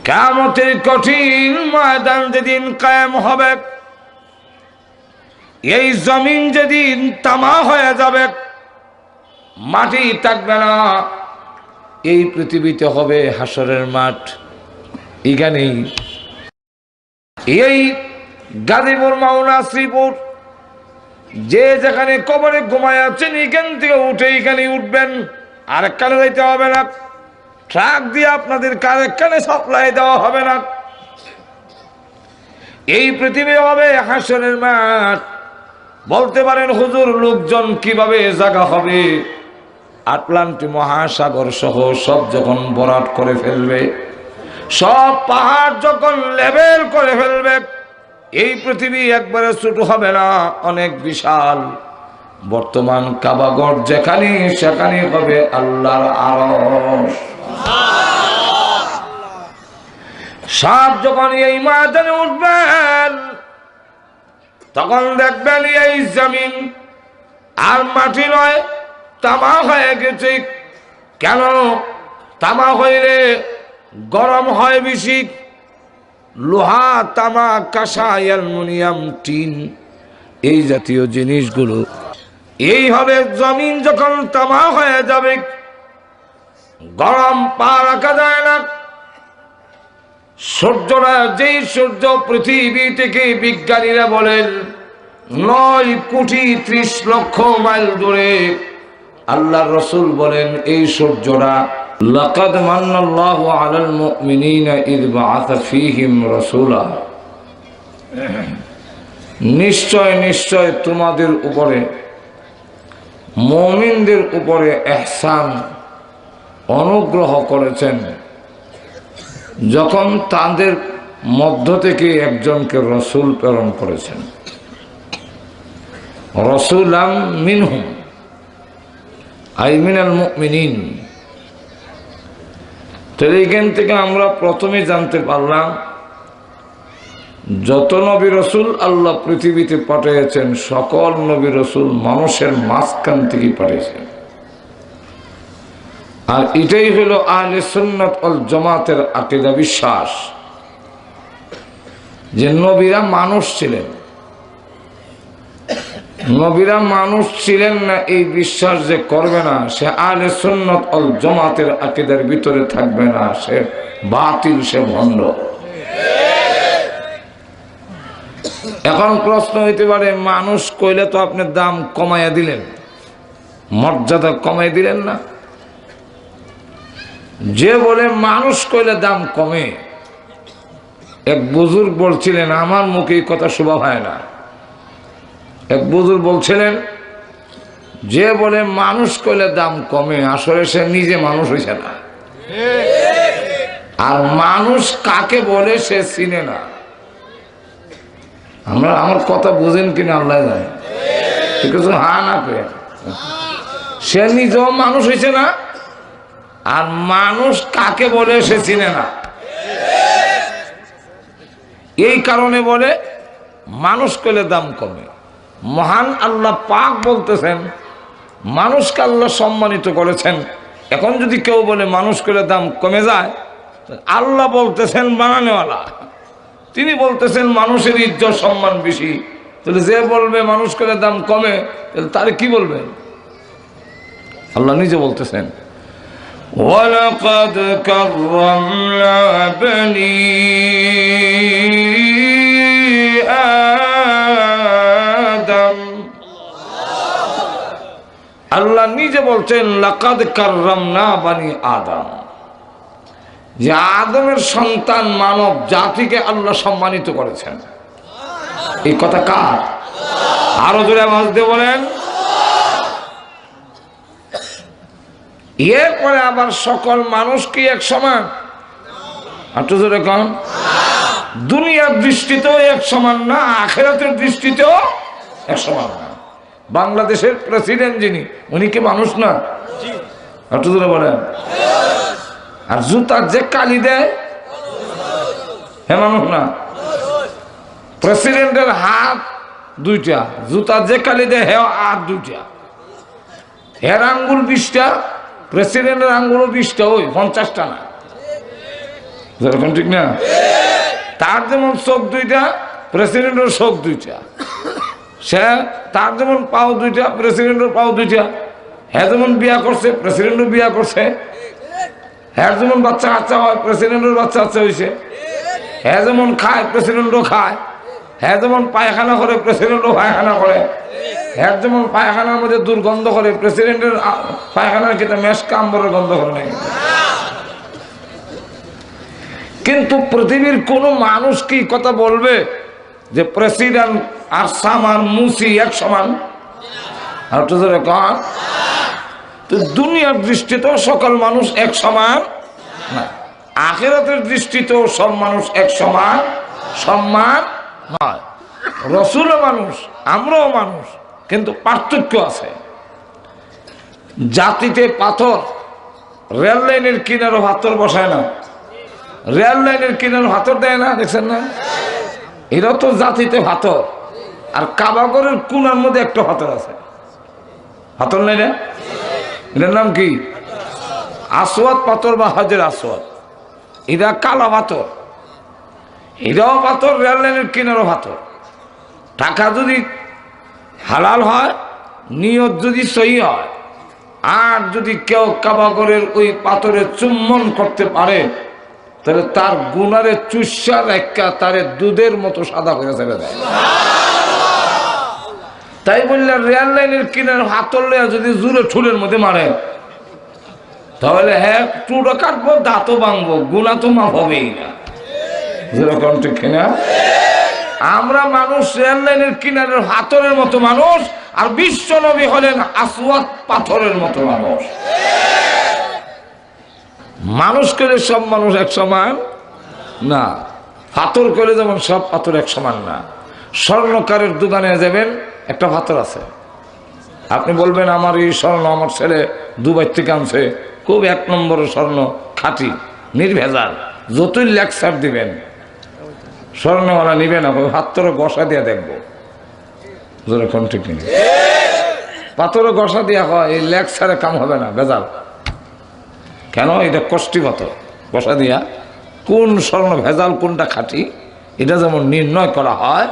কিয়ামতের কঠিন ময়দান যেদিন কায়েম হবে, এই জমিন যেদিন তামা হয়ে যাবে, মাটি থাকবে না, এই পৃথিবীতে হবে হাসরের মাঠ। এখানেই এই গাজীপুর মাওনা শ্রীপুর যে যেখানে কবরে ঘুমায় আছেন, এখান থেকে উঠে এখানে উঠবেন, আরেকখানে যাইতে হবে না। ট্রাক দিয়ে আপনাদের আরেকখানে সাপ্লাই দেওয়া হবে না। এই পৃথিবী হবে হাসরের মাঠ। বলতে পারেন হুজুর, লোকজন কিভাবে জায়গা হবে? আটলান্টিক মহাসাগর সহ সব যখন ভরাট করে ফেলবে, সব পাহাড় যখন লেভেল করে ফেলবে, এই পৃথিবী একবারে ছোট হবে না, অনেক বিশাল। বর্তমান কাবাগর যেখানে, সেখানে হবে আল্লাহর আরশ। সব যখন এই ময়দানে উঠবেন, তখন দেখবেন এই জমিন আর মাটি নয়, তামা হয়ে গেছে। কেন? তামা হইলে গরম হয় বেশি। লোহা, তামা, কাঁসা, অ্যালুমিনিয়াম, টিন, এই জাতীয় জিনিসগুলো এই হবে। জমিন যখন তামা হয়ে যাবে, গরম পা রাখা যায় না। সূর্যরা, যেই সূর্য পৃথিবী থেকে বিজ্ঞানীরা বলেন 9,30,00,000 মাইল দূরে, আল্লাহর রাসূল বলেন এই সূর্যরা লাকাদ মান্নাল্লাহু আলাল মুমিনিনা ইয বাআসা ফীহিম রাসূলা, নিশ্চয় নিশ্চয় তোমাদের উপরে, মুমিনদের উপরে ইহসান, অনুগ্রহ করেছেন যখন তাদের মধ্য থেকে একজনকে রাসূল প্রেরণ করেছেন। রাসূলাম মিনহুম আই মিনাল মুমিনিন। তো এইখান থেকে আমরা প্রথমে জানতে পারলাম, যত নবী রাসূল আল্লাহ পৃথিবীতে পাঠিয়েছেন, সকল নবী রাসূল মানুষের মাঝখান থেকে পাঠিয়েছেন। আর এটাই হলো আহলে সুন্নাত ওয়াল জামাতের আকীদা, বিশ্বাস যে নবীরা মানুষ ছিলেন। নবীরা মানুষ ছিলেন না এই বিশ্বাস যে করবে না, সে আহলে সুন্নাত ওয়াল জামাতের আকীদার ভিতরে থাকবে না, সে বাতিল, সে ভণ্ড। এখন প্রশ্ন হইতে পারে, মানুষ কইলে তো আপনি দাম কমাইয়া দিলেন, মর্যাদা কমাই দিলেন না? যে বলে মানুষ কইলে দাম কমে, এক বুজুর্গ বলছিলেন, আমার মুখে এই কথা শোভা হয় না। এক বুজুর্গ বলছিলেন, যে বলে মানুষ কইলে দাম কমে, আসলে সে নিজে মানুষ হইছে না। আর মানুষ কাকে বলে সে চিনে না। আমার কথা বুঝেন কিনা আল্লাহ জানে। ঠিক আছে, হ্যাঁ না কে, সে নিজেও মানুষ হইছে না, আর মানুষ কাকে বলে সে চিনে না। এই কারণে বলে মানুষ কইলে দাম কমে। মহান আল্লাহ পাক বলতেছেন, মানুষকে আল্লাহ সম্মানিত করেছেন। এখন যদি কেউ বলে মানুষ কইলে দাম কমে যায়, আল্লাহ বলতেছেন বানানেওয়ালা, তিনি বলতেছেন মানুষের ইজ্জত সম্মান বেশি। তাহলে যে বলবে মানুষ কইলে দাম কমে, তাহলে তারে কি বলবেন? আল্লাহ নিজে বলতেছেন, ওয়ালাকাদ কাররামনা বনি আদম। আল্লাহ নিজে বলছেন লাকাদ কাররামনা বনি আদম, যে আদমের সন্তান মানব জাতিকে আল্লাহ সম্মানিত করেছেন। এই কথা কার? আরো জোরে আওয়াজ দিয়ে বলেন। এরপরে আবার সকল মানুষ কি এক সমান? একটু জোরে কন। দুনিয়ার দৃষ্টিতেও এক সমান না, আখিরাতের দৃষ্টিতেও এক সমান না। বাংলাদেশের প্রেসিডেন্ট যিনি, উনি কি মানুষ না? একটু জোরে বলেন। আর জুতার যে কালি দেয়, হে মানুষ না? প্রেসিডেন্টের হাত দুইটা, জুতার যে কালি দেয় হে হাত দুইটা, হের আঙ্গুল 20টা, প্রেসিডেন্টের আঙ্গুলও 20টা, ওই 50টা না। যেরকম ঠিক না? তার যেমন চোখ দুইটা, প্রেসিডেন্টের চোখ দুইটা। সে তার যেমন পাও দুইটা, প্রেসিডেন্টের পাও দুইটা। হ্যাঁ যেমন বিয়া করছে, প্রেসিডেন্টও বিয়া করছে। হ্যাঁ যেমন বাচ্চা কাচ্চা হয়, প্রেসিডেন্টের বাচ্চা কাচ্চা হয়েছে। হ্যাঁ যেমন খায়, প্রেসিডেন্টও খায়। হ্যাঁ যেমন পায়খানা করে, প্রেসিডেন্টও পায়খানা করে। হ্যাঁ যেমন পায়খানার মধ্যে দুর্গন্ধ করে, প্রেসিডেন্টের পায়খানার ক্ষেত্রে মেশকা আম্বরের গন্ধ করে নাই। কিন্তু পৃথিবীর কোন মানুষ কি কথা বলবে যে প্রেসিডেন্ট আর সামান মুসি এক সমান? আর তো দুনিয়ার দৃষ্টিতেও সকল মানুষ এক সমান না, আখিরাতের দৃষ্টিতেও সব মানুষ এক সমান সম্মান নয়। রসুলও মানুষ, আমরাও মানুষ, কিন্তু পার্থক্য আছে। জাতিতে পাথর, রেল লাইনের কিনারও পাথর বসায় না, রেল লাইনের কিনারও পাথর দেয় না, দেখছেন না? এরা তো জাতিতে পাথর। আর কাবাগরের কোনার মধ্যে একটা পাথর আছে, পাথর নেই রে, এটার নাম কি? আসওয়াদ পাথর বা হাজের আসওয়াদ। এরা কালা পাথর, এরাও পাথর, রেল লাইনের কিনারও পাথর। টাকা যদি হালাল হয়, নিয়ত যদি সহি হয়, আর যদি কেউ কাবাগরের ওই পাথরে চুম্বন করতে পারে, তাহলে তার গুনারে চুষা রেখা তারে দুধের মতো সাদা করে ছেড়ে দেয়। তাই বললে রেল লাইনের কিনার হাতর লেয়া যদি জুড়ে ঠুলের মধ্যে মারে, তাহলে হ্যাঁ টুটো কাটবো, দাঁতও ভাঙবো, গুণা তো মাফ হবেই না। যেরকম ঠিক না? আমরা মানুষ রেল লাইনের কিনারের হাতরের মতো মানুষ, আর বিশ্ব নবী হলেন আসওয়াদ পাথরের মতো মানুষ। মানুষ করে সব মানুষ এক সমান না, পাথর করে যেমন সব পাথর এক সমান না। স্বর্ণকারের দোকানে যাবেন, একটা পাথর আছে, আপনি বলবেন আমার এই স্বর্ণ আমার ছেলে দুবাই থেকে আনছে, খুব এক নম্বরের স্বর্ণ, খাঁটি নির্ভেজাল, যতই লেকচার দিবেন স্বর্ণওয়ালা নিবে না, পাথরও ঘষা দিয়ে দেখবো। যেরকম ঠিক নেই, পাথরও ঘষা দিয়া হয়, এই লেকচারে কাম হবে না, ভেজাল। কেন? এটা কষ্টি পাথর, ঘষা দিয়া কোন স্বর্ণ ভেজাল কোনটা খাঁটি এটা যেমন নির্ণয় করা হয়,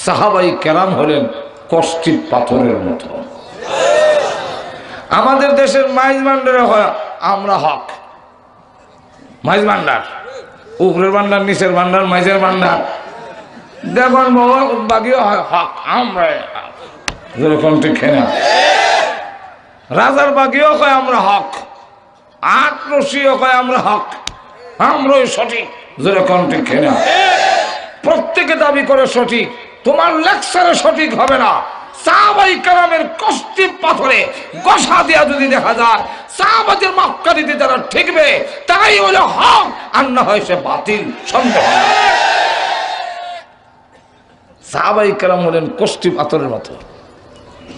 সাহাবাই কেরাম হলেন কষ্টি পাথরের মতো। আমাদের দেশের মাইজ ভান্ডারে হয় আমরা হক, মাইজ ভান্ডার, উপরের ভান্ডার, নিচের ভান্ডার, মাইজের ভান্ডার, দেখুন বাবা বাকিও হয় হক, আমরা যেরকম ঠিক না। রাজার বাকিও কয় আমরা হক, আট রশিও কয় আমরা হক, আমরাই সঠিক, যেরকম ঠিক না। প্রত্যেকে দাবি করে সঠিক, তোমার লেকচারে সঠিক হবে না। সাহাবাই কেরামের কষ্টি পাথরে ঘষা দিয়া যদি দেখা যায়, সাহাবাদের মাপকাঠিতে যারা ঠিকবে তারাই হলো হক, আর না হয় সে বাতিল, সন্দেহ। সাহাবাই কেরাম হলেন কষ্টি পাথরের মতো,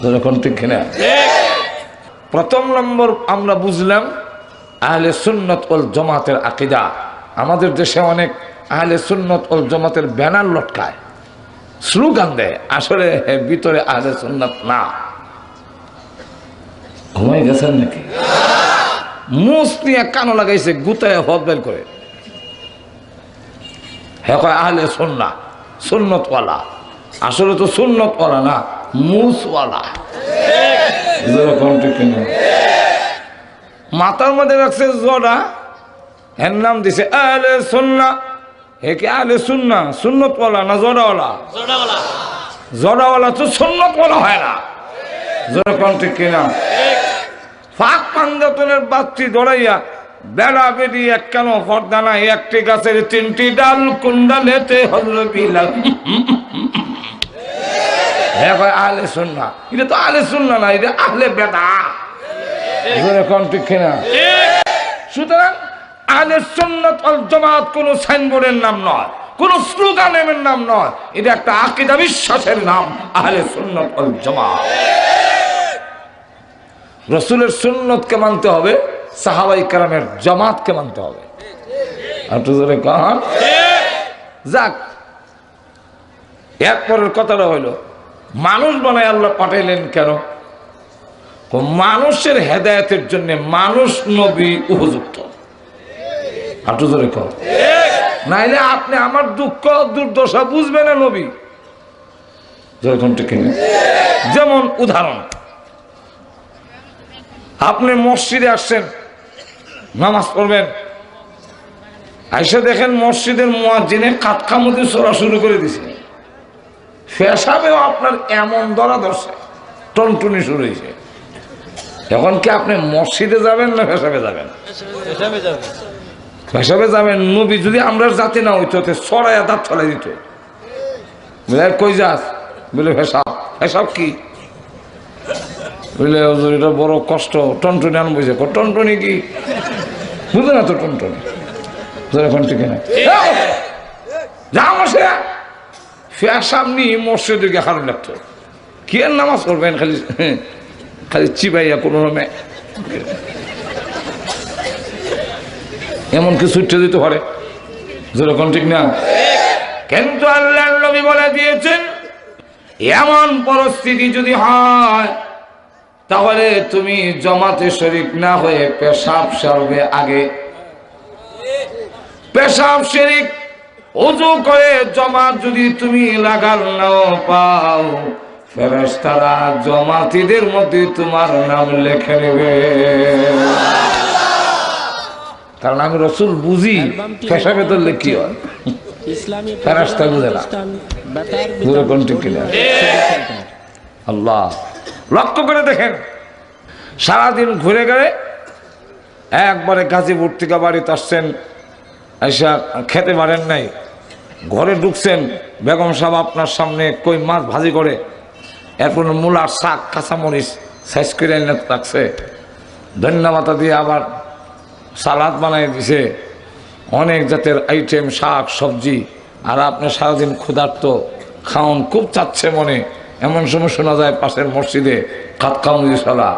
যেরকম ঠিক না। প্রথম নম্বর আমরা বুঝলাম আহলে সুন্নাত ওয়াল জামাতের আকীদা। আমাদের দেশে অনেক আহলে সুন্নাত ওয়াল জামাতের ব্যানার লটকায়, স্লোগান দেয়, আসলে ভিতরে আহলে সুন্নাত না। ঘুমাই গেছেন নাকি? মুস নিয়ে কানো লাগাইছে, গুতায় হদ বের করে, হ্যাঁ কয় আহলে সুন্নাহ, সুন্নতওয়ালা। আসলে তো সুন্নতওয়ালা না, মুসওয়ালা। মাথার মধ্যে রাখছে জড়া, এর নাম দিছে আহলে সুন্নাহ। হে কি আহলে সুন্নাহ? সুন্নতওয়ালা না জড়াওয়ালা? জড়াওয়ালা তো সুন্নতওয়ালা হয় না, যেরকম ঠিক কিনা। ফাঁক পাঞ্জাতনের বাচ্চি দৌড়াইয়া বেড়া বেড়ি এক কেন পর্দা নাই, একটি গাছের তিনটি ডাল, কুন্ডালেতে হল বিলাল। হ্যাঁ ভাই আহলে সুন্নাহ, এটা তো আহলে সুন্নাহ না, এটা আহলে বেদা, যেরকম ঠিক কিনা। সুতরাং আহলে সুন্নাত ওয়াল জামাত কোন সাইনবোর্ডের নাম নয়, কোন স্লোগানের নাম নয়, এটা একটা আকীদা বিশ্বাসের নাম, আহলে সুন্নাত ওয়াল জামাত। রাসূলের সুন্নতকে মানতে হবে, সাহাবায়ে কেরামের জামাতকে মানতে হবে। আর তো জোরে কান যাক। এরপরের কথাটা হইল, মানুষ বানায় আল্লাহ পাঠাইলেন কেন? মানুষের হেদায়েতের জন্য মানুষ নবী উপযুক্ত। আর তো জোরে কর। নাইলে আপনি আমার দুঃখ দুর্দশা বুঝবে না নবী। যেরকম ঠিক না? যেমন উদাহরণ, আপনি মসজিদে আসছেন নামাজ পড়বেন, আইসা দেখেন মসজিদের মুয়াজ্জিনে কাতকামুদি চড়া শুরু করে দিছে, পেশাবেও আপনার এমন ধরা ধরছে, টনটুনি শুরু হয়েছে। এখন কি আপনি মসজিদে যাবেন না পেশাবে যাবেন? পেশাবে যাবেন। নবী যদি আমরা জাতি না হইতো ছড়াইয়া দাঁত ছড়াই দিত, কই যাস বলে পেশাব। পেশাব কি বুঝলে হুজুর, এটা বড় কষ্ট, টনটনি আন বুঝে। টনটনি কি বুঝে না তো? টনটনি এখন ঠিক না, যা বসে পেশাব নিয়ে মসজিদে গিয়ে হারুন লাগতো। কি আর নামাজ পড়বেন খালি খালি চিবাইয়া কোনো নামে এমন কিছু উঠে দিতে পারে, যেরকম ঠিক না? কিন্তু আল্লাহর নবী বলে দিয়েছেন এমন পরিস্থিতি যদি হয় তাহলে তুমি জামাতে শরীক না হয়ে পেশাব সারবে আগে। পেশাব শরীক ওযু করে জামাত যদি তুমি লাগাল নাও পাও, ফেরেশতারা জামাতীদের মধ্যে তোমার নাম লিখে নেবে। কারণ আমি রাসূল বুঝি পেশাবে তো লিখি হয়, ফেরেশতা বুঝে না। আল্লাহ লক্ষ্য করে দেখেন, সারাদিন ঘুরে গেলে একবারে গাজীপুর থেকে বাড়িতে আসছেন, আইসা খেতে পারেন নাই, ঘরে ঢুকছেন, বেগম সাহেব আপনার সামনে কই মাছ ভাজি করে, এরপর মূলার শাক কাঁচামরিচ সাইজ করে এনে রাখছে, ধন্যবাদ দিয়ে আবার সালাদ বানাই দিছে, অনেক জাতের আইটেম শাক সবজি, আর আপনি সারাদিন ক্ষুধার্ত, খাওন খুব চাচ্ছে মনে। এমন সময় শোনা যায় পাশের মসজিদে কাতকামুজি সালা।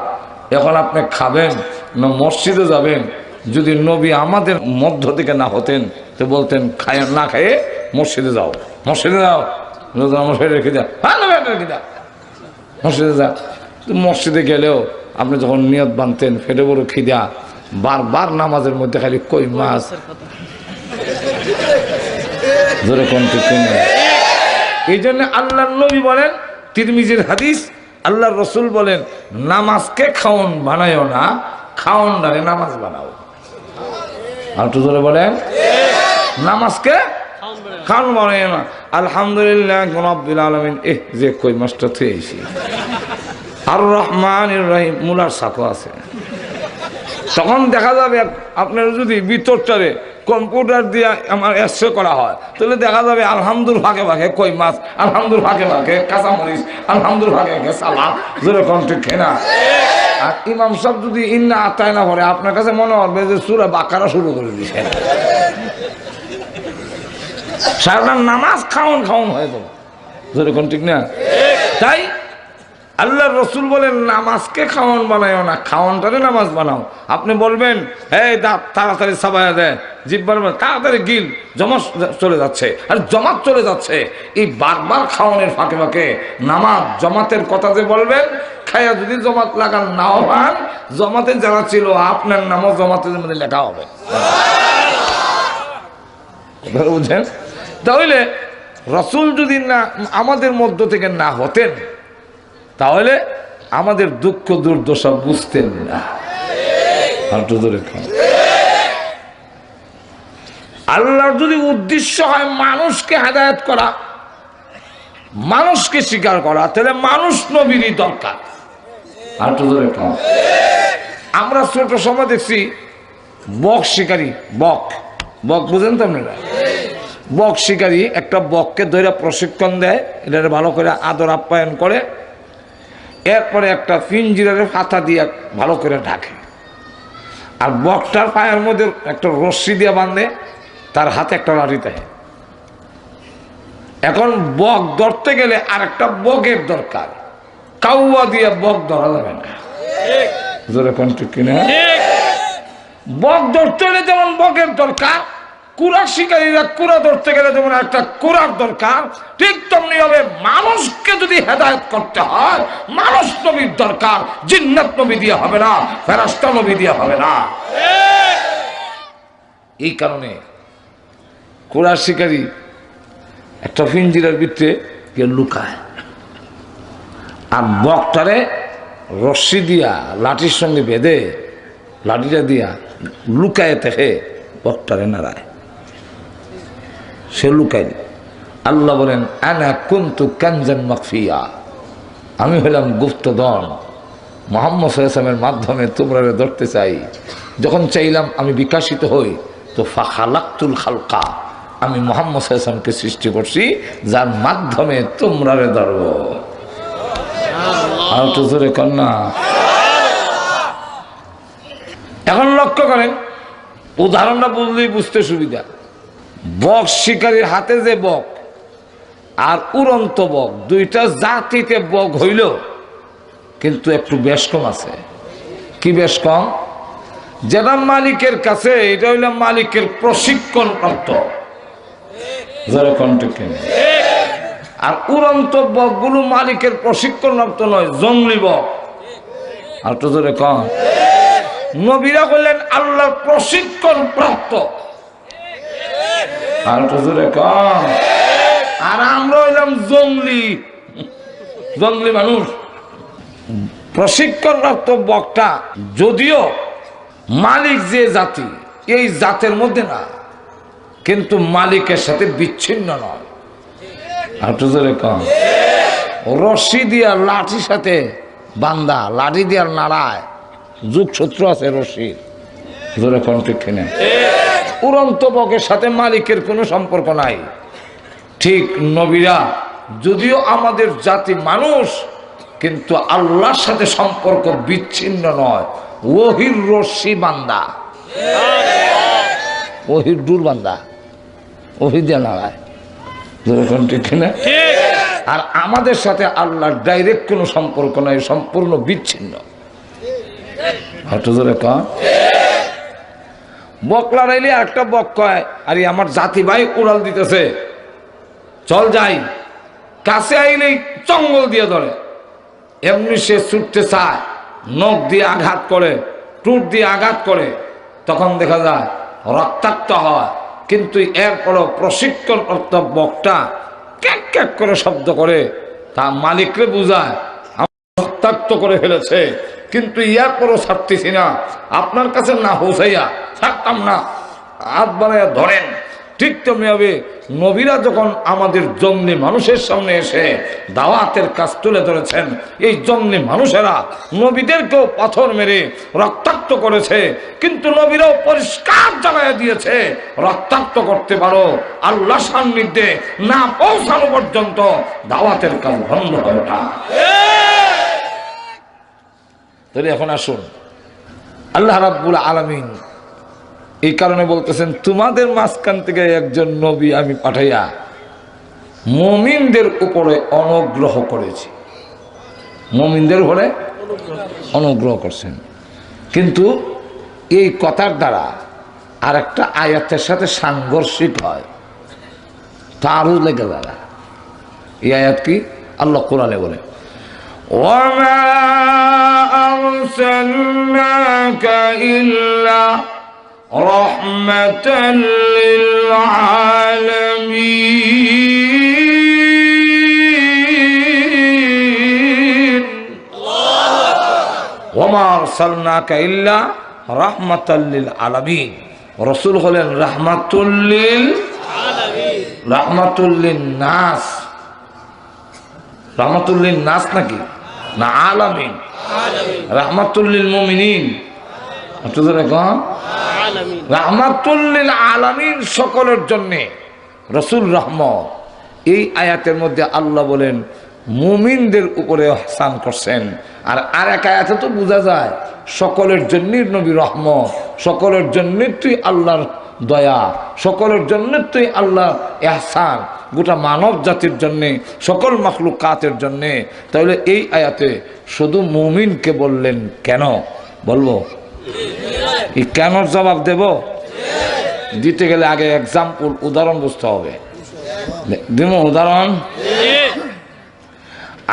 এখন আপনি খাবেন না মসজিদে যাবেন? যদি নবী আমাদের মধ্য থেকে না হতেন তো বলতেন খায় না খেয়ে মসজিদে যাও, মসজিদে যাও, মসজিদে রেখে যা, রেখে যা, মসজিদে যা। মসজিদে গেলেও আপনি যখন নিয়ত বাঁধতেন ফেটে বড় খিদা, বারবার নামাজের মধ্যে খালি কই মাছ, এই জন্য আল্লাহর নবী বলেন, তিরমিজির হাদিস, আল্লাহর রাসূল বলেন নামাজকে খাওন বানায়ও না, খাওন ডারে নামাজ বানাও। আর তো জোরে বলেন, নামাজকে খাওন বানায়ও না। আলহামদুলিল্লাহ রাব্বিল আলামিন, যে কই মাছটা থুয়েছি, আর রহমানির রহিম মুলার সাকো আছে। তখন দেখা যাবে আপনার যদি ভিতরটারে কম্পিউটার দিয়ে আমার এসে করা হয় তাহলে দেখা যাবে আলহামদুল ভাগে ভাগে কই মাছ, আলহামদুল ভাগে ভাগে কাঁচামরিচ, আলহামদুল ভাগে ভাগে সালাদ, যেরকম ঠিক না? আর ইমাম সাহেব যদি ইন্না আতায় না পড়ে আপনার কাছে মনে হবে যে সূরা বাকারা শুরু করে দিয়েছে। সারাটা নামাজ খাওন খাওন হয়ে যাবে, যেরকম ঠিক না? তাই আল্লাহর রাসূল বলেন নামাজকে খাওয়ান বানায়ও না, খাওয়ানটারে নামাজ বানাও। আপনি বলবেন এই দাঁত তাড়াতাড়ি সাবায়া দেয়, জিহ্বার তাড়াতাড়ি গিল, জমাত চলে যাচ্ছে, আর জমাত চলে যাচ্ছে। এই বারবার খাওয়ানোর ফাঁকে ফাঁকে নামাজ জমাতের কথা যে বলবেন, খায়া যদি জমাত লাগান নাও পান, জমাতে যারা ছিল আপনার নামও জমাতের মধ্যে লেখা হবে। বুঝছেন? তাহলে রাসূল যদি না আমাদের মধ্য থেকে না হতেন তাহলে আমাদের দুঃখ দুর্দশা বুঝতেন না। আল্লাহর যদি উদ্দেশ্য হয় মানুষকে হেদায়েত করা, মানুষকে স্বীকার করা, তাহলে মানুষ নবীরই দরকার। আমরা ছোট সময় দেখছি বক শিকারী, বক বক বুঝেন তো আপনারা? বক শিকারী একটা বককে ধরে প্রশিক্ষণ দেয়, এটা ভালো করে আদর আপ্যায়ন করে, এরপরে একটা পিঞ্জিরারে পাতা দিয়ে ভালো করে ঢাকে, আর বকটার পায়ের মধ্যে একটা রশ্মি দিয়ে বাঁধে, তার হাতে একটা লাঠি থাকে। এখন বক ধরতে গেলে আর একটা বকের দরকার, কাউয়া দিয়ে বক ধরা যাবে না। বক ধরতে গেলে যেমন বকের দরকার, কুড়া শিকারীরা কুড়া ধরতে গেলে যেমন একটা কুড়ার দরকার, ঠিক তেমনি হবে মানুষকে যদি হেদায়েত করতে হয় মানুষ নবীর দরকার। জিন্নাত নবী দিয়ে হবে না, ফেরেশতা নবী দিয়ে হবে না। এই কারণে কুড়া শিকারী একটা পিঞ্জিরার ভিতরে কে লুকায়, আর বকটারে রশ্মি দিয়া লাঠির সঙ্গে বেঁধে লাঠিটা দিয়া লুকায় থেকে বকটারে নাড়ায়, সে লুকায়। আল্লাহ বলেন আনা কুনতু কানজান মাখফিয়া, আমি হলাম গুপ্তধন, মুহাম্মদ সাল্লাল্লাহু আলাইহি ওয়াসাল্লামের মাধ্যমে তোমরা ধরতে চাই। যখন চাইলাম আমি বিকাশিত হই তো ফাখালাকতুল খালকা, আমি মুহাম্মদ সাল্লাল্লাহু আলাইহি ওয়াসাল্লামকে সৃষ্টি করছি যার মাধ্যমে তোমরা ধরব। আর তো জোরে কন্যা। এখন লক্ষ্য করেন, উদাহরণটা বুঝলেই বুঝতে সুবিধা। বক শিকারীর হাতে যে বক আর উড়ন্ত বক, দুইটা জাতিতে বক হইল, কিন্তু একটু বেশ কম আছে। কি বেশ কম? যেটা মালিকের কাছে, এটা হইল মালিকের প্রশিক্ষণ প্রাপ্ত, আর উড়ন্ত বক গুলো মালিকের প্রশিক্ষণ প্রাপ্ত নয়, জঙ্গলি বক। আর তো ধরে কম, নবীরা বললেন আল্লাহর প্রশিক্ষণ প্রাপ্ত, আর তো ধরে কম। আর আমরা হইলাম জঙ্গলি মানুষ। প্রশিক্ষণপ্রাপ্ত বকটা যদিও মালিক যে জাতি, এই জাতের মধ্যে না, কিন্তু মালিকের সাথে বিচ্ছিন্ন নয়। আর তো জোরে কম, রশি দিয়া লাঠির সাথে বান্দা, লাঠি দিয়া নাড়ায়, যুগসূত্র আছে রশির, জোরে কম ঠিক কিনা? উড়ন্ত বকের সাথে মালিকের কোনো সম্পর্ক নাই। ঠিক নবীরা যদিও আমাদের জাতি মানুষ, কিন্তু আল্লাহর সাথে সম্পর্ক বিচ্ছিন্ন নয়। ওহির রশ্মি বান্দা, ওহির দূর বান্দা, ওহি দিয়ে নাড়ায়, ঠিক না? আর আমাদের সাথে আল্লাহর ডাইরেক্ট কোনো সম্পর্ক নাই, সম্পূর্ণ বিচ্ছিন্ন। বক লড়াইলে একটা বক কয়, আরে আমার জাতি ভাই উড়াল দিতেছে, চল যাই। কাছে আইলেই চঙ্গল দিয়ে ধরে, এমনি সে ছুটতে চায়, নখ দিয়ে আঘাত করে, টুট দিয়ে আঘাত করে, তখন দেখা যায় রক্তাক্ত হয়। কিন্তু এরপরও প্রশিক্ষণপ্রাপ্ত বকটা ক্যাক ক্যাক করে শব্দ করে তা মালিকরে বুঝায় রক্তাক্ত করে ফেলেছে, কিন্তু এরপরও ছাড়তেছি না, আপনার কাছে না হোসাইয়া ছাড়তাম না, হাত বানাইয়া ধরেন। ঠিক তেমনি হবে নবীরা যখন আমাদের জঙ্গলি মানুষের সামনে এসে দাওয়াতের কাজ তুলে ধরেছেন, এই জঙ্গলি মানুষেরা নবীদেরকেও পাথর মেরে রক্তাক্ত করেছে, কিন্তু নবীরাও পরিষ্কার জানাইয়া দিয়েছে, রক্তাক্ত করতে পারো, আল্লাহ সান্নিধ্যে না পৌঁছানো পর্যন্ত দাওয়াতের কাজ বন্ধ হবে না। তাহলে এখন আসুন, আল্লাহ রাব্বুল আলামিন এই কারণে বলতেছেন, তোমাদের মাঝখান থেকে একজন নবী আমি পাঠাইয়া মুমিনদের উপরে অনুগ্রহ করেছি। মুমিনদের উপরে অনুগ্রহ করছেন, কিন্তু এই কথার দ্বারা আর একটা আয়াতের সাথে সাংঘর্ষিক হয়, তারও লেগে দ্বারা। এই আয়াত কি? আল্লাহ কোরআনে বলে, ওয়ামা আরসালনাকা ইল্লা রাহমাতাল লিল আলামিন। ওয়ামা আরসালনাকা ইল্লা রাহমাতাল লিল আলামিন। রাসূল হলেন রাহমাতুল লিল আলামিন, রাহমাতুল লিন নাস। রাহমাতুল লিন নাস নাকি না আলামিন? রাহমাতুল লিল মুমিনিন, রাহমাতুল লিল আলামিন, সকলের জন্য রাসূল রহমত। এই আয়াতের মধ্যে আল্লাহ বলেন মুমিনদের উপরে ইহসান করছেন, আর আরেক আয়াতে তো বোঝা যায় সকলের জন্যই নবী রহমত, সকলের জন্য তুই আল্লাহর দয়া, সকলের জন্য তুই আল্লাহ ইহসান, গোটা মানব জাতির জন্যে, সকল মাখলুকাতের জন্যে। তাহলে এই আয়াতে শুধু মুমিনকে বললেন কেন? বলবো এই কেনর জবাব দেব? দিতে গেলে আগে এক্সাম্পল, উদাহরণ বুঝতে হবে। দিব উদাহরণ।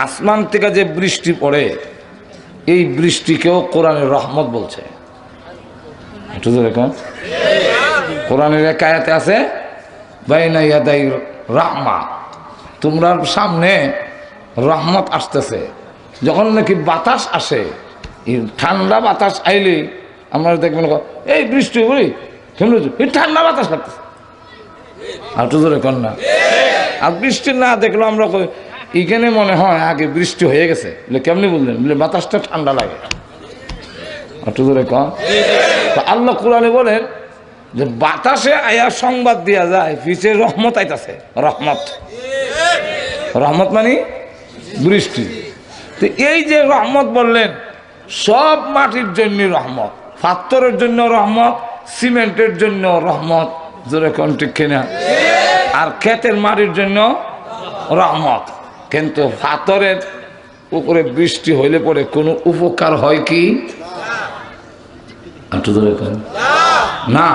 আসমান থেকে যে বৃষ্টি পড়ে, এই বৃষ্টিকেও কোরআনের রহমত বলছে। একটু দেখুন, কোরআনের এক আয়াতে আছে বাইনা ইয়াদাই রাহমা, তোমরা সামনে রহমত আসতেছে। যখন নাকি বাতাস আসে, এই ঠান্ডা বাতাস আইলে আমরা দেখবেন এই বৃষ্টি বলি এই ঠান্ডা বাতাস লাগতেছে, আর তো ধরে কর না। আর বৃষ্টি না দেখলো আমরা এখানে মনে হয় আগে বৃষ্টি হয়ে গেছে, বলে কেমনি বললেন, বলে বাতাসটা ঠান্ডা লাগে। আর তো ধরে কন। আল্লাহ কোরআনে বলেন যে বাতাসে আয়া সংবাদ দেওয়া যায় পিছে রহমত আইতাছে। রহমত, রহমত মানে বৃষ্টি। তো এই যে রহমত বললেন, সব মাটির জন্য রহমত, পাথরের জন্য রহমত, সিমেন্টের জন্য রহমত, জোরে কোন ঠিক কিনা, আর ক্ষেতের মাটির জন্য রহমত। কিন্তু পাথরের উপরে বৃষ্টি হইলে পরে কোনো উপকার হয় কি না?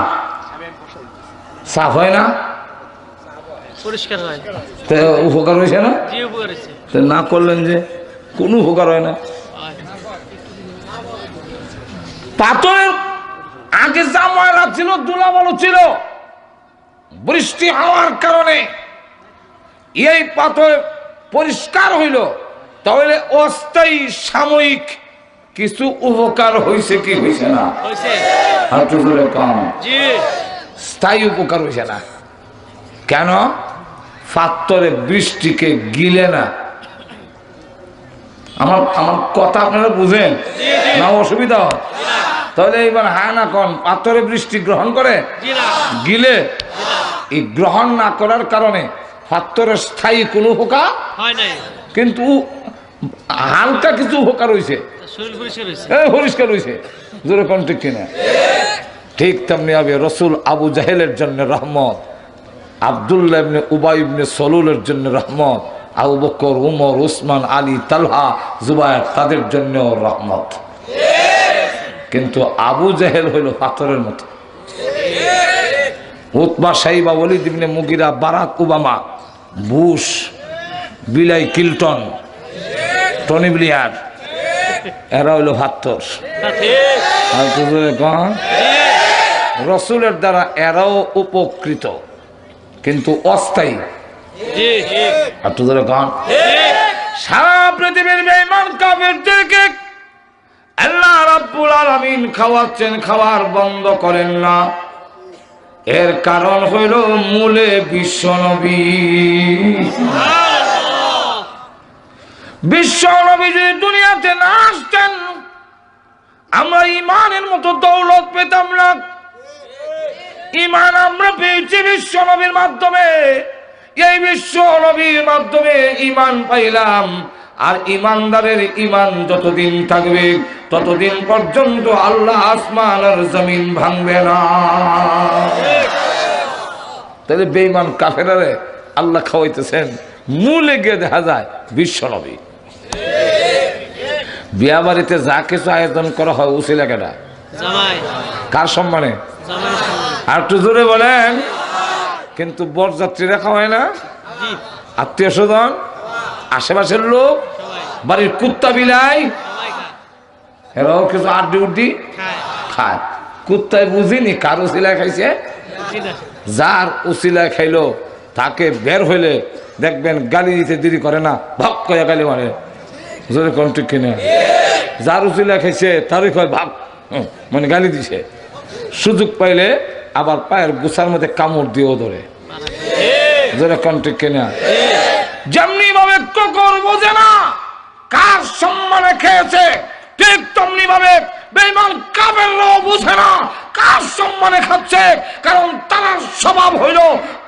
সাফ হয় না, পরিষ্কার হয়, উপকার হয়েছে না? না করলেন যে কোনো উপকার হয় না। পাথরের আগে যা ময়লা ছিল, ধুলাবালু ছিল, বৃষ্টি হওয়ার কারণে এই পাথর পরিষ্কার হইল, তাহলে অস্থায়ী সাময়িক কিছু উপকার হয়েছে কি হয়েছে না? স্থায়ী উপকার হয়েছে না। কেন? পাথরে বৃষ্টিকে গিলে না। আমার কথা আপনারা বুঝেন না? অসুবিধা হয় তাহলে এইবার হ্যাঁ না কন, পাথরে বৃষ্টি গ্রহণ করে গিলে, এই গ্রহণ না করার কারণে পাথরের স্থায়ী কোনো উপকার হয় নাই, কিন্তু হালকা কিছু উপকার হয়েছে, পরিষ্কার হয়েছে। জোরে কোন ঠিক কিনা? ঠিক তেমনি হবে রসুল আবু জাহেলের জন্য রহমত, আব্দুল্লাহ ইবনে উবাই ইবনে সলুলের জন্য রহমত, আবু বকর, উমর, উসমান, আলী, তালহা, জুবায়ের, তাদের জন্য রহমত। কিন্তু আবু জাহেল হইল পাথরের মতো। উতবা, সাইবা, ওয়ালিদ ইবনে মুগিরা, বারাক ওবামা, বুশ, বিলাই ক্লিনটন, টনি ব্লেয়ার, এরা হইল পাথর। রসুলের দ্বারা এরাও উপকৃত, কিন্তু অস্থায়ী। সারা পৃথিবীর বেঈমান কাফেরদেরকে আল্লাহ রাব্বুল আলামিন খাওয়াচ্ছেন, খাওয়ার বন্ধ করেন না। এর কারণ হইল মূলে বিশ্বনবী। বিশ্বনবী যদি দুনিয়াতে না আসতেন, আমরা ইমানের মতো দৌলত পেতাম না। ইমান আমরা পেয়েছি বিশ্বনবীর মাধ্যমে। এই বিশ্বনবীর মাধ্যমে ইমান পাইলাম। আর ইমানদারের ইমান যতদিন থাকবে ততদিন পর্যন্ত আল্লাহ আসমান আর জমিন ভাঙবে না। তাহলে বেঈমান কাফেরারে আল্লাহ খাওয়াইতেছেন, মূলে গিয়ে দেখা যায় বিশ্বনবী। বিয়া বাড়িতে যা কিছু আয়োজন করা হয় উসিলা কেনা, কার সম্মানে? আর একটু জোরে বলেন। কিন্তু বরযাত্রীরা খাওয়ায় না, আত্মীয় স্বজন, আশেপাশের লোক, বাড়ির কুত্তা বিলাই, এরাও কিছু আড্ডি উড্ডি খায়। কুত্তায় বুঝিনি কার উসিলায় খাইছে, যার উসিলায় খাইলো তাকে বের হইলে দেখবেন গালি দিতে দেরি করে না, ভাগ কয়া গালি মারে। জোরে কোন ঠিক কিনা? যার উসিলায় খাইছে তারই কয় ভাগ, মানে গালি দিছে। সুযোগ পাইলে আবার পায়ের গুছার মধ্যে কামড় দিয়েও ধরে। জোরে কোন ঠিক কিনা? যেমনি ভাবে কুকুর বোঝে না কার সম্মানে খেয়েছে, ঠিক তেমনি ভাবে বেঈমান কাফেররাও বুঝে না কার সম্মানে খাচ্ছে। কারণ তার স্বভাব হইল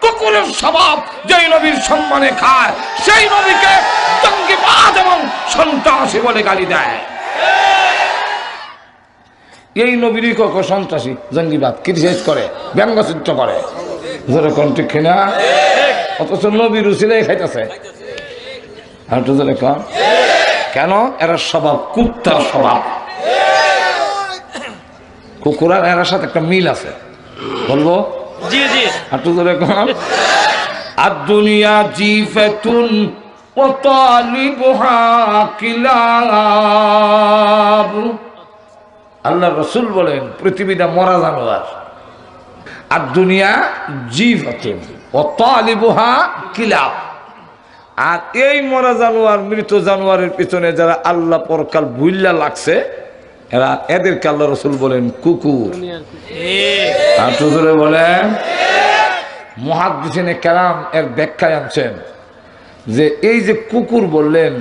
কুকুরের স্বভাব। যেই নবীর সম্মানে খায় সেই নবীকে জঙ্গিবাদ এবং সন্ত্রাসী বলে গালি দেয়। এই নবীরই কক সন্ত্রাসী, জঙ্গিবাদ, ক্রিটিসাইজ করে, ব্যঙ্গচিত্র করে। যেরকম ঠিক কিনা? অথচ নবীর উসিলাই খাইতেছে। আর তো যেরকম কেন? এরা স্বভাব কুত্তার স্বভাব। কুকুর আর এর সাথে একটা মিল আছে, বলবো? জি জি। আর তো যেরকম আর দুনিয়া জিফাতুন ওয়া তালিবুহা কিলাব। আল্লাহ রাসূল বলেন পৃথিবীটা মরা জানোয়ার। আর দুনিয়া জিফাতুন, ওয়াতালিবুহা কিলাব। আর এই মরা জানোয়ার, মৃত জানোয়ারের পিছনে যারা আল্লাহ পরকাল বুইল্লা লাগছে, এরা এদেরকে আল্লাহ রসুল বলেন কুকুর। আর হুজুরে বলেন, মুহাদ্দিসিনে কেরাম এর ব্যাখ্যায় আনছেন যে এই যে কুকুর বললেন,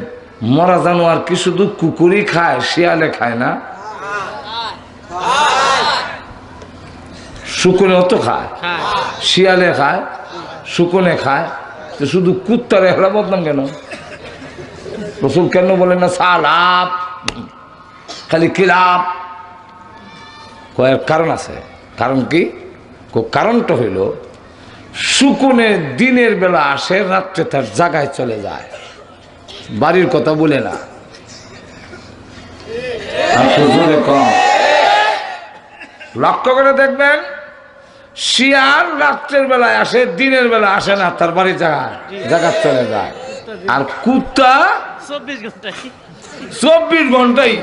মরা জানোয়ার কি শুধু কুকুরই খায়, শিয়ালে খায় না? শুকুনেও তো খায়, শিয়ালে খায়, শুকুনে খায়, তো শুধু কুত্তারে হেলা বদনাম কেন? রসুল কেন বলেন না সালাপ, খালি কিলাপ? কয়ের কারণ আছে। কারণ কি? কারণটা হইল শুকুনে দিনের বেলা আসে, রাত্রে তার জায়গায় চলে যায়, বাড়ির কথা বলে না। কম লক্ষ্য করে দেখবেন, শিয়াল রাত্রের বেলায় আসে, দিনের বেলা আসে না, তার বাড়ির জায়গা চলে যায়। আর কুত্তা 24 ঘন্টাই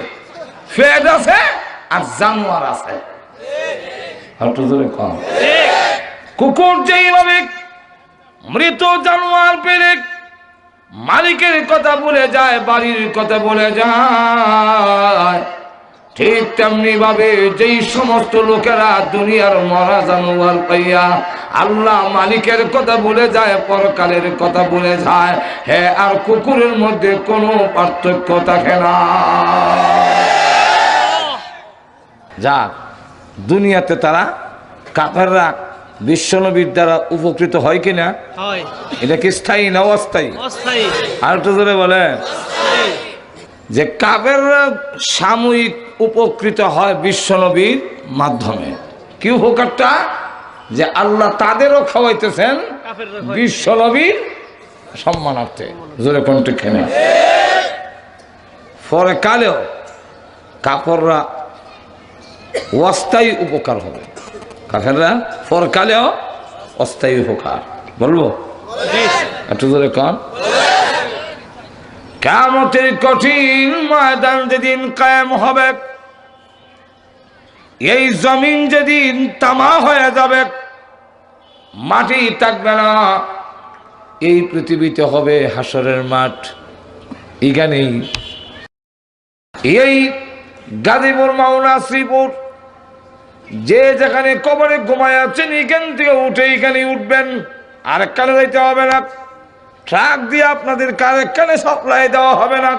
ফেদ আছে আর জানোয়ার আছে। কম কুকুর যেইভাবে মৃত জানোয়ার পেলে মালিকের কথা বলে যায়, বাড়ির কথা বলে যায়, ঠিক তেমনি ভাবে যেই সমস্ত লোকেরা দুনিয়ার মরা জানোয়ার পাইয়া আল্লাহ মালিকের কথা বলে যায়, পরকালের কথা বলে যায়, হ্যাঁ, আর কুকুরের মধ্যে কোনো পার্থক্য থাকে না। যাক, দুনিয়াতে তারা কাফেররা বিশ্বনবীর দ্বারা উপকৃত হয় কিনা? এটা কি স্থায়ী না অস্থায়ী? আর একটু জোরে বলে যে কাফেররা সাময়িক উপকৃত হয় বিশ্বনবীর মাধ্যমে। কি উপকারটা? যে আল্লাহ তাদেরও খাওয়াইতেছেন বিশ্বনবীর সম্মানার্থে। জোরে কোনটি খেনে পরে কালেও কাফেররা অস্থায়ী উপকার হবে। কাফেররা পরকালেও অস্থায়ী উপকার। বলবো একটু জোরে কন। কিয়ামতের কঠিন ময়দান যেদিন কায়েম হবে, এই জমিন যেদিন তামা হয়ে যাবে, মাটি থাকবে না, এই পৃথিবীতে হবে হাসরের মাঠ। এখানেই এই গাজীপুর, মাওনা, শ্রীপুর, যে যেখানে কবরে ঘুমায় আছেন, এখান থেকে উঠে এখানে উঠবেন, আরেক কানে যাইতে হবে না, ট্রাক দিয়ে আপনাদের আরেক কানে সাপ্লাই দেওয়া হবে না।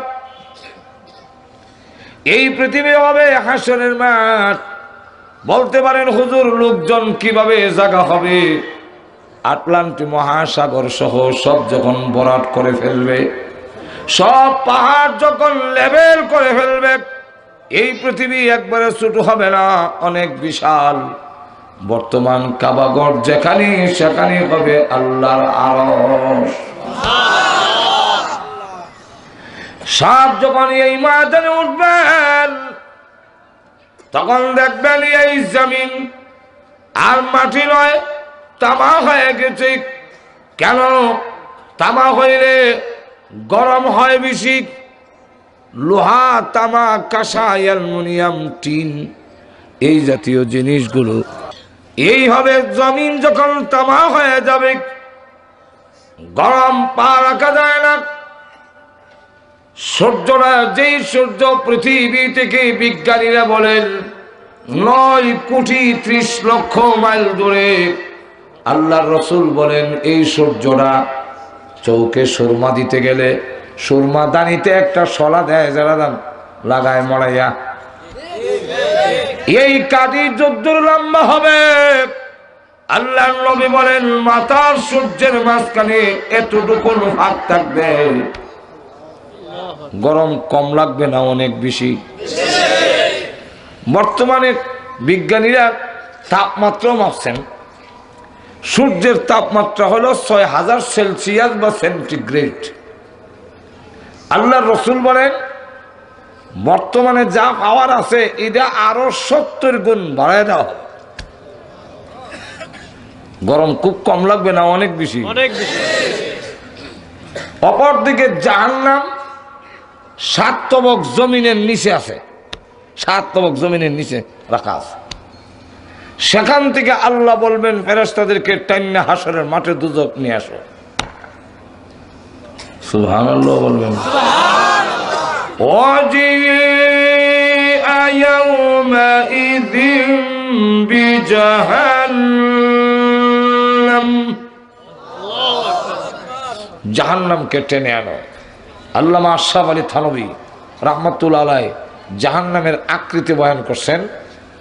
এই পৃথিবী হবে হাসরের মাঠ। বলতে পারেন হুজুর, লোকজন কিভাবে জায়গা হবে? আটলান্টিক মহাসাগর সহ সব যখন ভরাট করে ফেলবে, সব পাহাড় যখন লেভেল করে ফেলবে, এই পৃথিবী একবারে ছোট হবে না, অনেক বিশাল। বর্তমান কাবাগর যেখানে, সেখানে হবে আল্লাহর আরশ। সব যখন এই ময়দানে উঠবেন, তখন দেখবেন এই জমিন আর মাটি নয়, তামা হয়ে গেছে। কেন? তামা হইলে গরম হয় বেশি। লোহা, তামা, কাঁসা, অ্যালুমিনিয়াম, টিন, এই জাতীয় জিনিসগুলো এই হবে। জমিন যখন তামা হয়ে যাবে, গরম পা রাখা যায় না। সূর্যরা, যেই সূর্য পৃথিবী থেকে বিজ্ঞানীরা বলেন 9,30,00,000 মাইল দূরে, আল্লাহর রসুল বলেন এই সূর্যটা চৌকে সুরমা দিতে গেলে সুরমা দানিতে একটা শলা দেয়, যারা দান লাগায় মরাইয়া, এই কাঠি যদ্দূর লম্বা হবে, আল্লাহর নবী বলেন মাথার সূর্যের মাঝখানে এতটুকু ফাঁক থাকবে। গরম কম লাগবে না, অনেক বেশি। বর্তমানে বিজ্ঞানীরা তাপমাত্রা মাপছেন। সূর্যের তাপমাত্রা হলো 6000 সেলসিয়াস বা সেন্টিগ্রেড। আল্লাহর রসুল বলেন বর্তমানে যা পাওয়ার আছে, এটা আরো 70 গুণ বাড়ায় দাও। গরম খুব কম লাগবে না, অনেক বেশি। অপরদিকে জাহান্নাম 7 তবক জমিনের নিচে আছে, 7 তবক জমিনের নিচে রাখা আছে। সেখান থেকে আল্লাহ বলবেন ফেরেশতাদেরকে টাইন্না হাসরের মাঠে দুজক নিয়ে আসো। সুবহানাল্লাহ বলবেন। ওয়াজিআ ইয়াওমাইযিন বিজাহান্নাম, জাহান্নামকে টেনে আনো। আল্লামা আশরাফ আলী থানভী রাহমাতুল্লাহ আলাইহি জাহান্নামের আকৃতি বয়ান করছেন।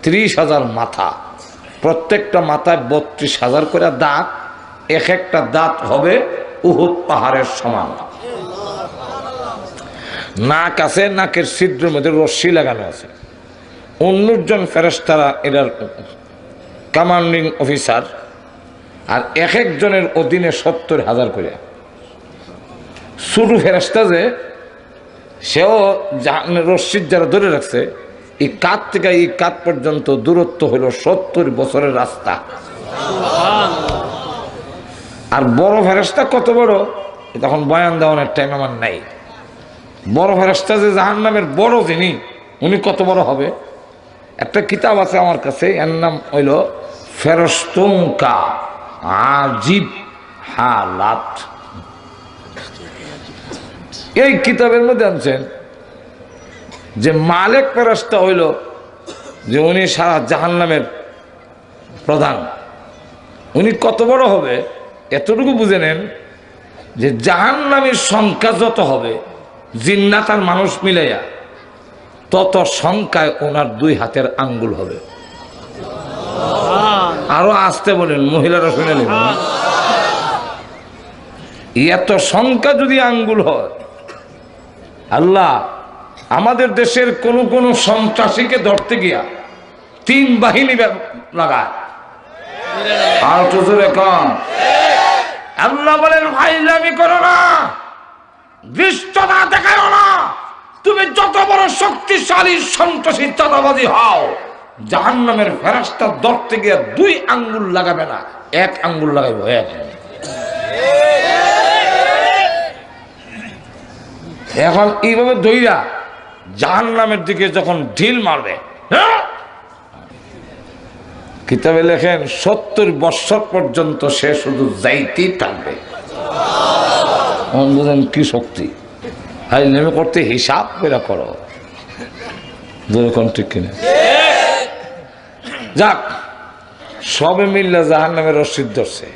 30,000 মাথা, প্রত্যেকটা মাথায় 32,000 করে দাঁত, এক একটা দাঁত হবে উহুদ পাহাড়ের সমান। নাক আছে, নাকের ছিদ্রের মধ্যে রশ্মি লাগানো আছে। 19 জন ফেরেশতারা এটার কমান্ডিং অফিসার, আর এক একজনের অধীনে 70,000 করে। ছোট ফেরেশতা যে সেও রশ্মির যারা ধরে রাখছে, এই কাত থেকে এই কাত পর্যন্ত দূরত্ব হলো 70 বছরের রাস্তা। আর বড় ফেরেশতা কত বড়, তখন বয়ান দেওয়ানোর টাইম আমার নাই। বড় ফেরেশতা যে জাহান্নামের বড় যিনি, উনি কত বড় হবে। একটা কিতাব আছে আমার কাছে, এর নাম হইল ফেরেশতুকা আজিব হালাত। এই কিতাবের মধ্যে আনছেন যে মালিক ফেরেশতা হইল যে উনি সারা জাহান্নামের প্রধান। উনি কত বড় হবে এতটুকু বুঝে নেন যে জাহান্নামের সংখ্যা যত হবে জিন্নাত আর মানুষ মিলাইয়া, তত সংখ্যায় ওনার 2 হাতের আঙ্গুল হবে। আরো আসতে বলেন, মহিলারা শুনে নেবেন। এত সংখ্যা যদি আঙ্গুল হয়, আল্লাহ আমাদের দেশের কোন কোন সন্ত্রাসীকে ধরতে গিয়া 3 বাহিনী লাগায়। আর তো জোরে কম। আল্লাহ বলেন ফাইজলামি করো না, দৃষ্টতা দেখাও না। তুমি যত বড় শক্তিশালী সন্ত্রাসী চাঁদাবাজি হও, জাহান্নামের ফেরেশতা ধরতে গিয়ে 2 আঙ্গুল লাগাবে না, 1 আঙ্গুল লাগাইব। এখন এইভাবে দইরা জাহান্নামের দিকে যখন ঢিল মারবে, কিতাবে লেখেন 70 বছর পর্যন্ত সে শুধু যাইতেই থাকবে। বুঝেন কি শক্তি। হাই নেমে করতে হিসাব করে করো, ঠিক কিনা। যাক, সবে মিললে জাহান্নামের রশিদ ধরছে,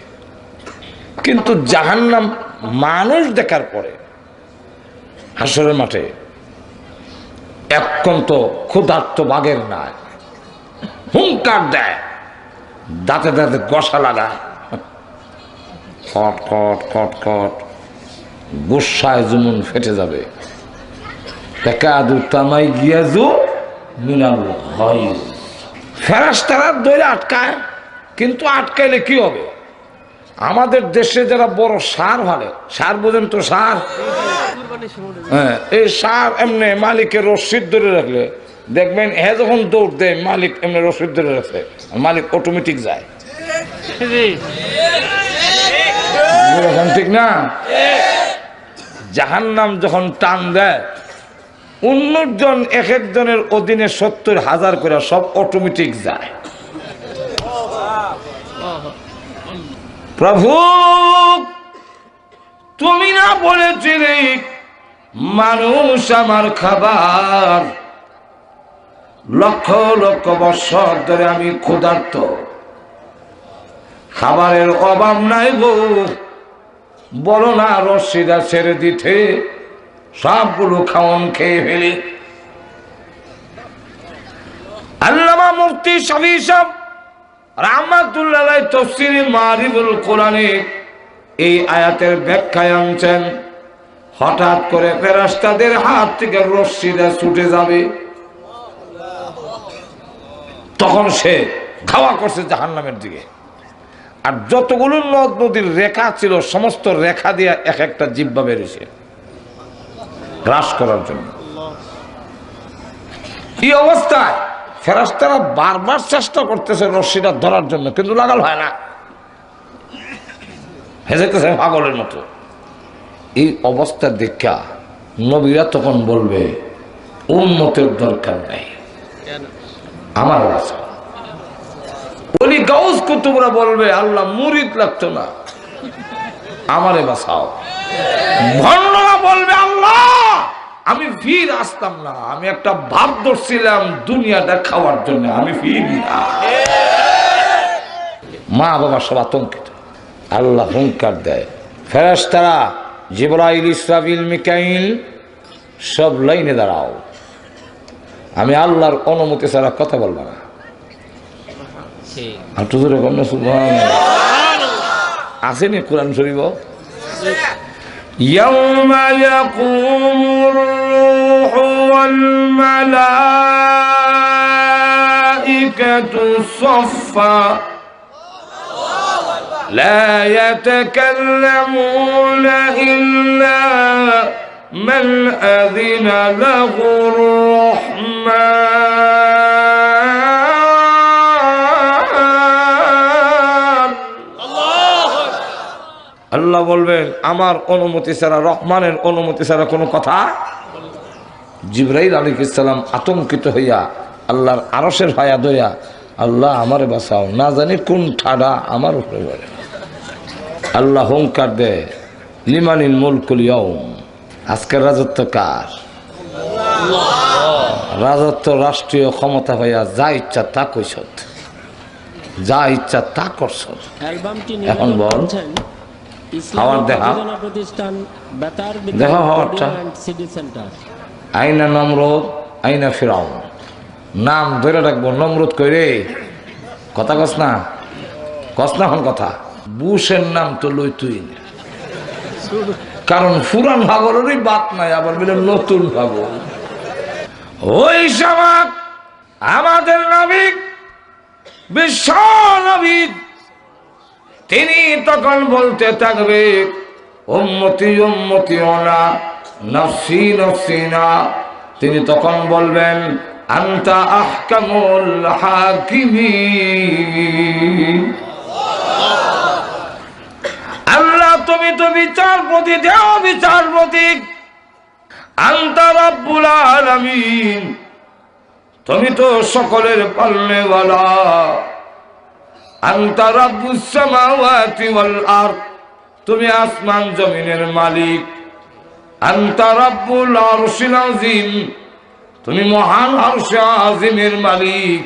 কিন্তু জাহান্নাম মানুষ দেখার পরে হাসরের মাঠে এখন তো ক্ষুধার্ত বাঘের নাই, হুঙ্কার দেয়, দাঁতে দাঁতে গসা লাগায়, খট খট খট খট, গুসায় জুমুন ফেটে যাবে। ফেরেশতারা ধরে আটকায়, কিন্তু আটকাইলে কি হবে? আমাদের দেশে যারা বড় সার হলে, সার বোঝেন তো, সার, হ্যাঁ, এই সার এমনি মালিকের রশিদ ধরে রাখলে দেখবেন হ্যাঁ যখন দৌড় দেয় মালিক এমনি রশিদ ধরে রাখে, মালিক অটোমেটিক যায়। ঠিক না? জাহান্নাম যখন টান দেয়, 19 জন এক একজনের অধীনে 70,000 করে, সব অটোমেটিক যায়। প্রভু তুমি না বলেছিলে মানুষ আমার খাবার, লক্ষ লক্ষ বছর ধরে আমি ক্ষুধার্ত, খাবারের অভাব নাই গো, বলো না রশিদা ছেড়ে দিতে, সবগুলো খাওয়ান খেয়ে ফেলি। আল্লামা মুফতি শফি সাহেব রাহমাতুল্লাহ আলাইহি তাফসীরে মারিফুল কোরআনে এই আয়াতের ব্যাখ্যায় আনছেন, হঠাৎ করে ফেরেশতাদের হাত থেকে রশিদা ছুটে যাবে, তখন সে খাওয়া করছে জাহান্নামের দিকে। আর যতগুলো নদ নদীর রেখা ছিল, সমস্ত রেখা দিয়ে এক একটা জিহ্বা বেরিয়েছে গ্রাস করার জন্য। এই অবস্থায় ফেরেশতারা বারবার চেষ্টা করতেছে রশিটা ধরার জন্য, কিন্তু লাগাল হয় না, হেজেতেছে পাগলের মতো। এই অবস্থা দেখা নবীরা তখন বলবে উম্মতের দরকার নাই, আমার আছে। ওলি গাউস কুতুবরা বলবে আল্লাহ মুরিদ লাগতো না, আমারে বাঁচাও। ভণ্ডরা বলবে আল্লাহ আমি ফির আসতাম না, আমি একটা ভাব ধরছিলাম দুনিয়াটা খাওয়ার জন্য, আমি ফির না। মা বাবা সব আতঙ্কিত। আল্লাহ হুঙ্কার দেয়, ফেরেশতারা জিবরাইল, ইসরাফিল, মিকাইল সব লাইনে দাঁড়াও, আমি আল্লাহর অনুমতি ছাড়া কথা বলবো না। আসেনি কোরআন শরীফ, ইয়াউমা ইয়াকুমুর রূহু ওয়াল মালাইকাতু সাফফা লা ইয়াতাকাল্লামুনা ইল্লা মান আযিনা লাহুর রাহমান। আল্লাহ বলবেন আমার অনুমতি ছাড়া, রহমানের অনুমতি ছাড়া কোনো কথা। জিবরাইল আলাইহিস সালাম আতঙ্কিত হইয়া আল্লাহর আরশের হায়া দইয়া, আল্লাহ আমারে বাঁচাও, না জানি কোন ঠাডা আমার উপরে পড়ে। আল্লাহ হুঙ্কার দেয়, লিমানিল মুলকুল ইয়াউম, আজকের রাজত্ব কার? রাজত্ব রাষ্ট্রীয় ক্ষমতা হইয়া যা ইচ্ছা তা কইস, যা ইচ্ছা তা করছ। এখন বল হাওয়ার দেখা, দেখা হাওয়ারটা। আইনা নমরুদ, আইনা ফিরাউন, নাম ধরে রাখবো। নমরুদ কইরে কথা কস না, কস না এখন কথা। বুশের নাম তো লই তুই, কারণ পুরান ভাগরেরই বাত নাই, আবার বলে নতুন ভাগর। ওই সময় আমাদের নবী, বিশ্ব নবী, তিনি তখন বলতে থাকবে উম্মতি উম্মতি ওনা নফসি নফসি না। তিনি তখন বলবেন আনতা আহকামুল হাকিমিন, আল্লাহ তুমি তো বিচারপতি, দেও বিচারপতি। আনতা রাব্বুল আলামিন, তুমি তো সকলের পালনেওয়ালা। আনতা রাব্বুস সামাওয়াতি ওয়াল আরদ, তুমি আসমান জমিনের মালিক। আনতা রাব্বুল আরশিল আযীম, তুমি মহান আরশে আযীমের মালিক।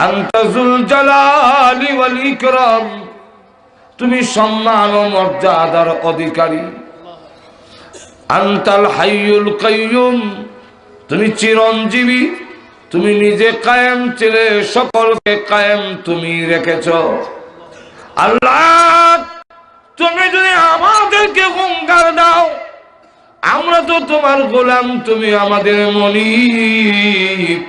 আনতা যুল জালালি ওয়াল ইকরাম, তুমি সম্মান ও মর্যাদার অধিকারী। আনতাল হাইয়ুল কাইয়ুম, তুমি চিরঞ্জীবী, তুমি নিজে কায়েম ছিলে, সকলকে কায়েম তুমি রেখেছ। আল্লাহ তুমি যদি আমাদেরকে হুঙ্কার দাও, আমরা তো তোমার গোলাম, তুমি আমাদের মনিব।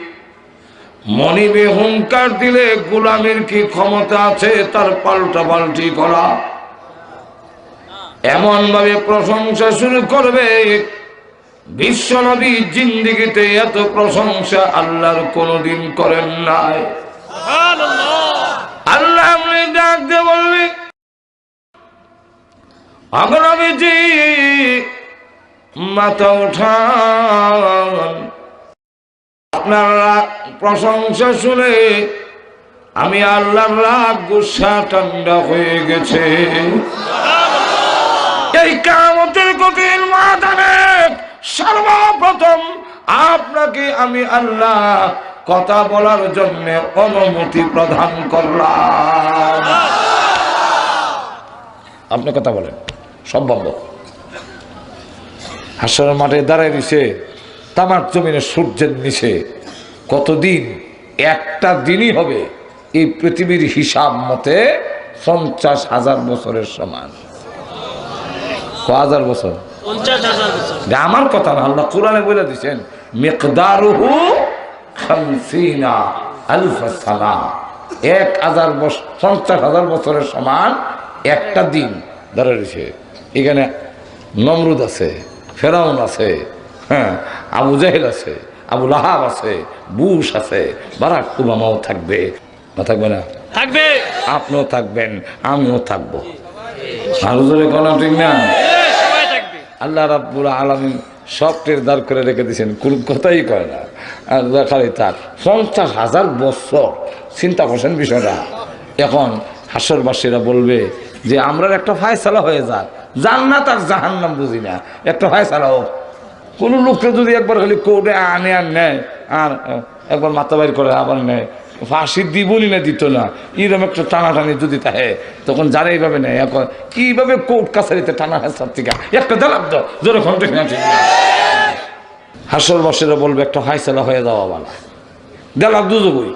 মনিবে হুঙ্কার দিলে গোলামের কি ক্ষমতা আছে তার পাল্টা পাল্টি করা? এমন ভাবে প্রশংসা শুরু করবে, বিশ্ব নবী জিন্দেগিতে এত প্রশংসা আল্লাহর কোনদিন করেন নাই। আল্লাহ আপনি ডাক দিয়ে বলবে, নবীজি মাথা উঠান, আপনার প্রশংসা শুনে আমি আল্লাহর রাগ গুসা ঠান্ডা হয়ে গেছে। এই কিয়ামতের কঠিন ময়দানে সর্বপ্রথম আপনাকে আমি আল্লাহ কথা বলার জন্য অনুমতি প্রদান করলাম। আপনি কথা বলেন, সম্ভব। হাসরের মাঠে দাঁড়ায় দিছে তামাক জমিনে সূর্যের নিচে কতদিন? একটা দিনই হবে এই পৃথিবীর হিসাব মতে 50,000 বছরের সমান। 1000 বছর? 50,000 বছর। আমার কথা না, আল্লাহ কোরআনে বলে দিচ্ছেন মিকদারুহু 50 আলফ সানা, 50,000 বছরের সমান একটা দিন দাঁড়িয়ে রয়েছে। এখানে নমরুদ আছে, ফেরাউন আছে, হ্যাঁ, আবু জাহেল আছে, আবু লাহাব আছে, বুশ আছে, বারাক ওবামাও থাকবে না? থাকবে না? থাকবে। আপনিও থাকবেন, আমিও থাকবো। আরো জোরে কোনো ঠিক না? সবাই থাকবে। আল্লাহ রাব্বুল আলামিন সব টেরদার করে রেখে দিয়েছেন, কোনো কথাই কয় না। আর খালি তার 50,000 বছর চিন্তা করছেন বিষয়টা। এখন হাসরবাসীরা বলবে যে আমরা একটা ফায়সালা হয়ে যাক, জান্নাত আর জাহান্নাম বুঝি না, একটা ফায়সালা হোক। কোনো লোককে যদি একবার খালি কোর্টে আনে আর নেয়, আর একবার মাথা বাইর করে আবার নেয়, ফাঁসি দিবনি না দিত না, এরকম একটা টানাটানি যদি থাকে, তখন যারা এইভাবে নেয় এখন কিভাবে কোর্ট কাছারিতে টানা হাসার থেকে একটা দেলাম তো জোরে ঘন্টা হাসরবাসীরা বলবে একটা ফায়সালা হয়ে যাওয়া বলা দেলাম দুজবই,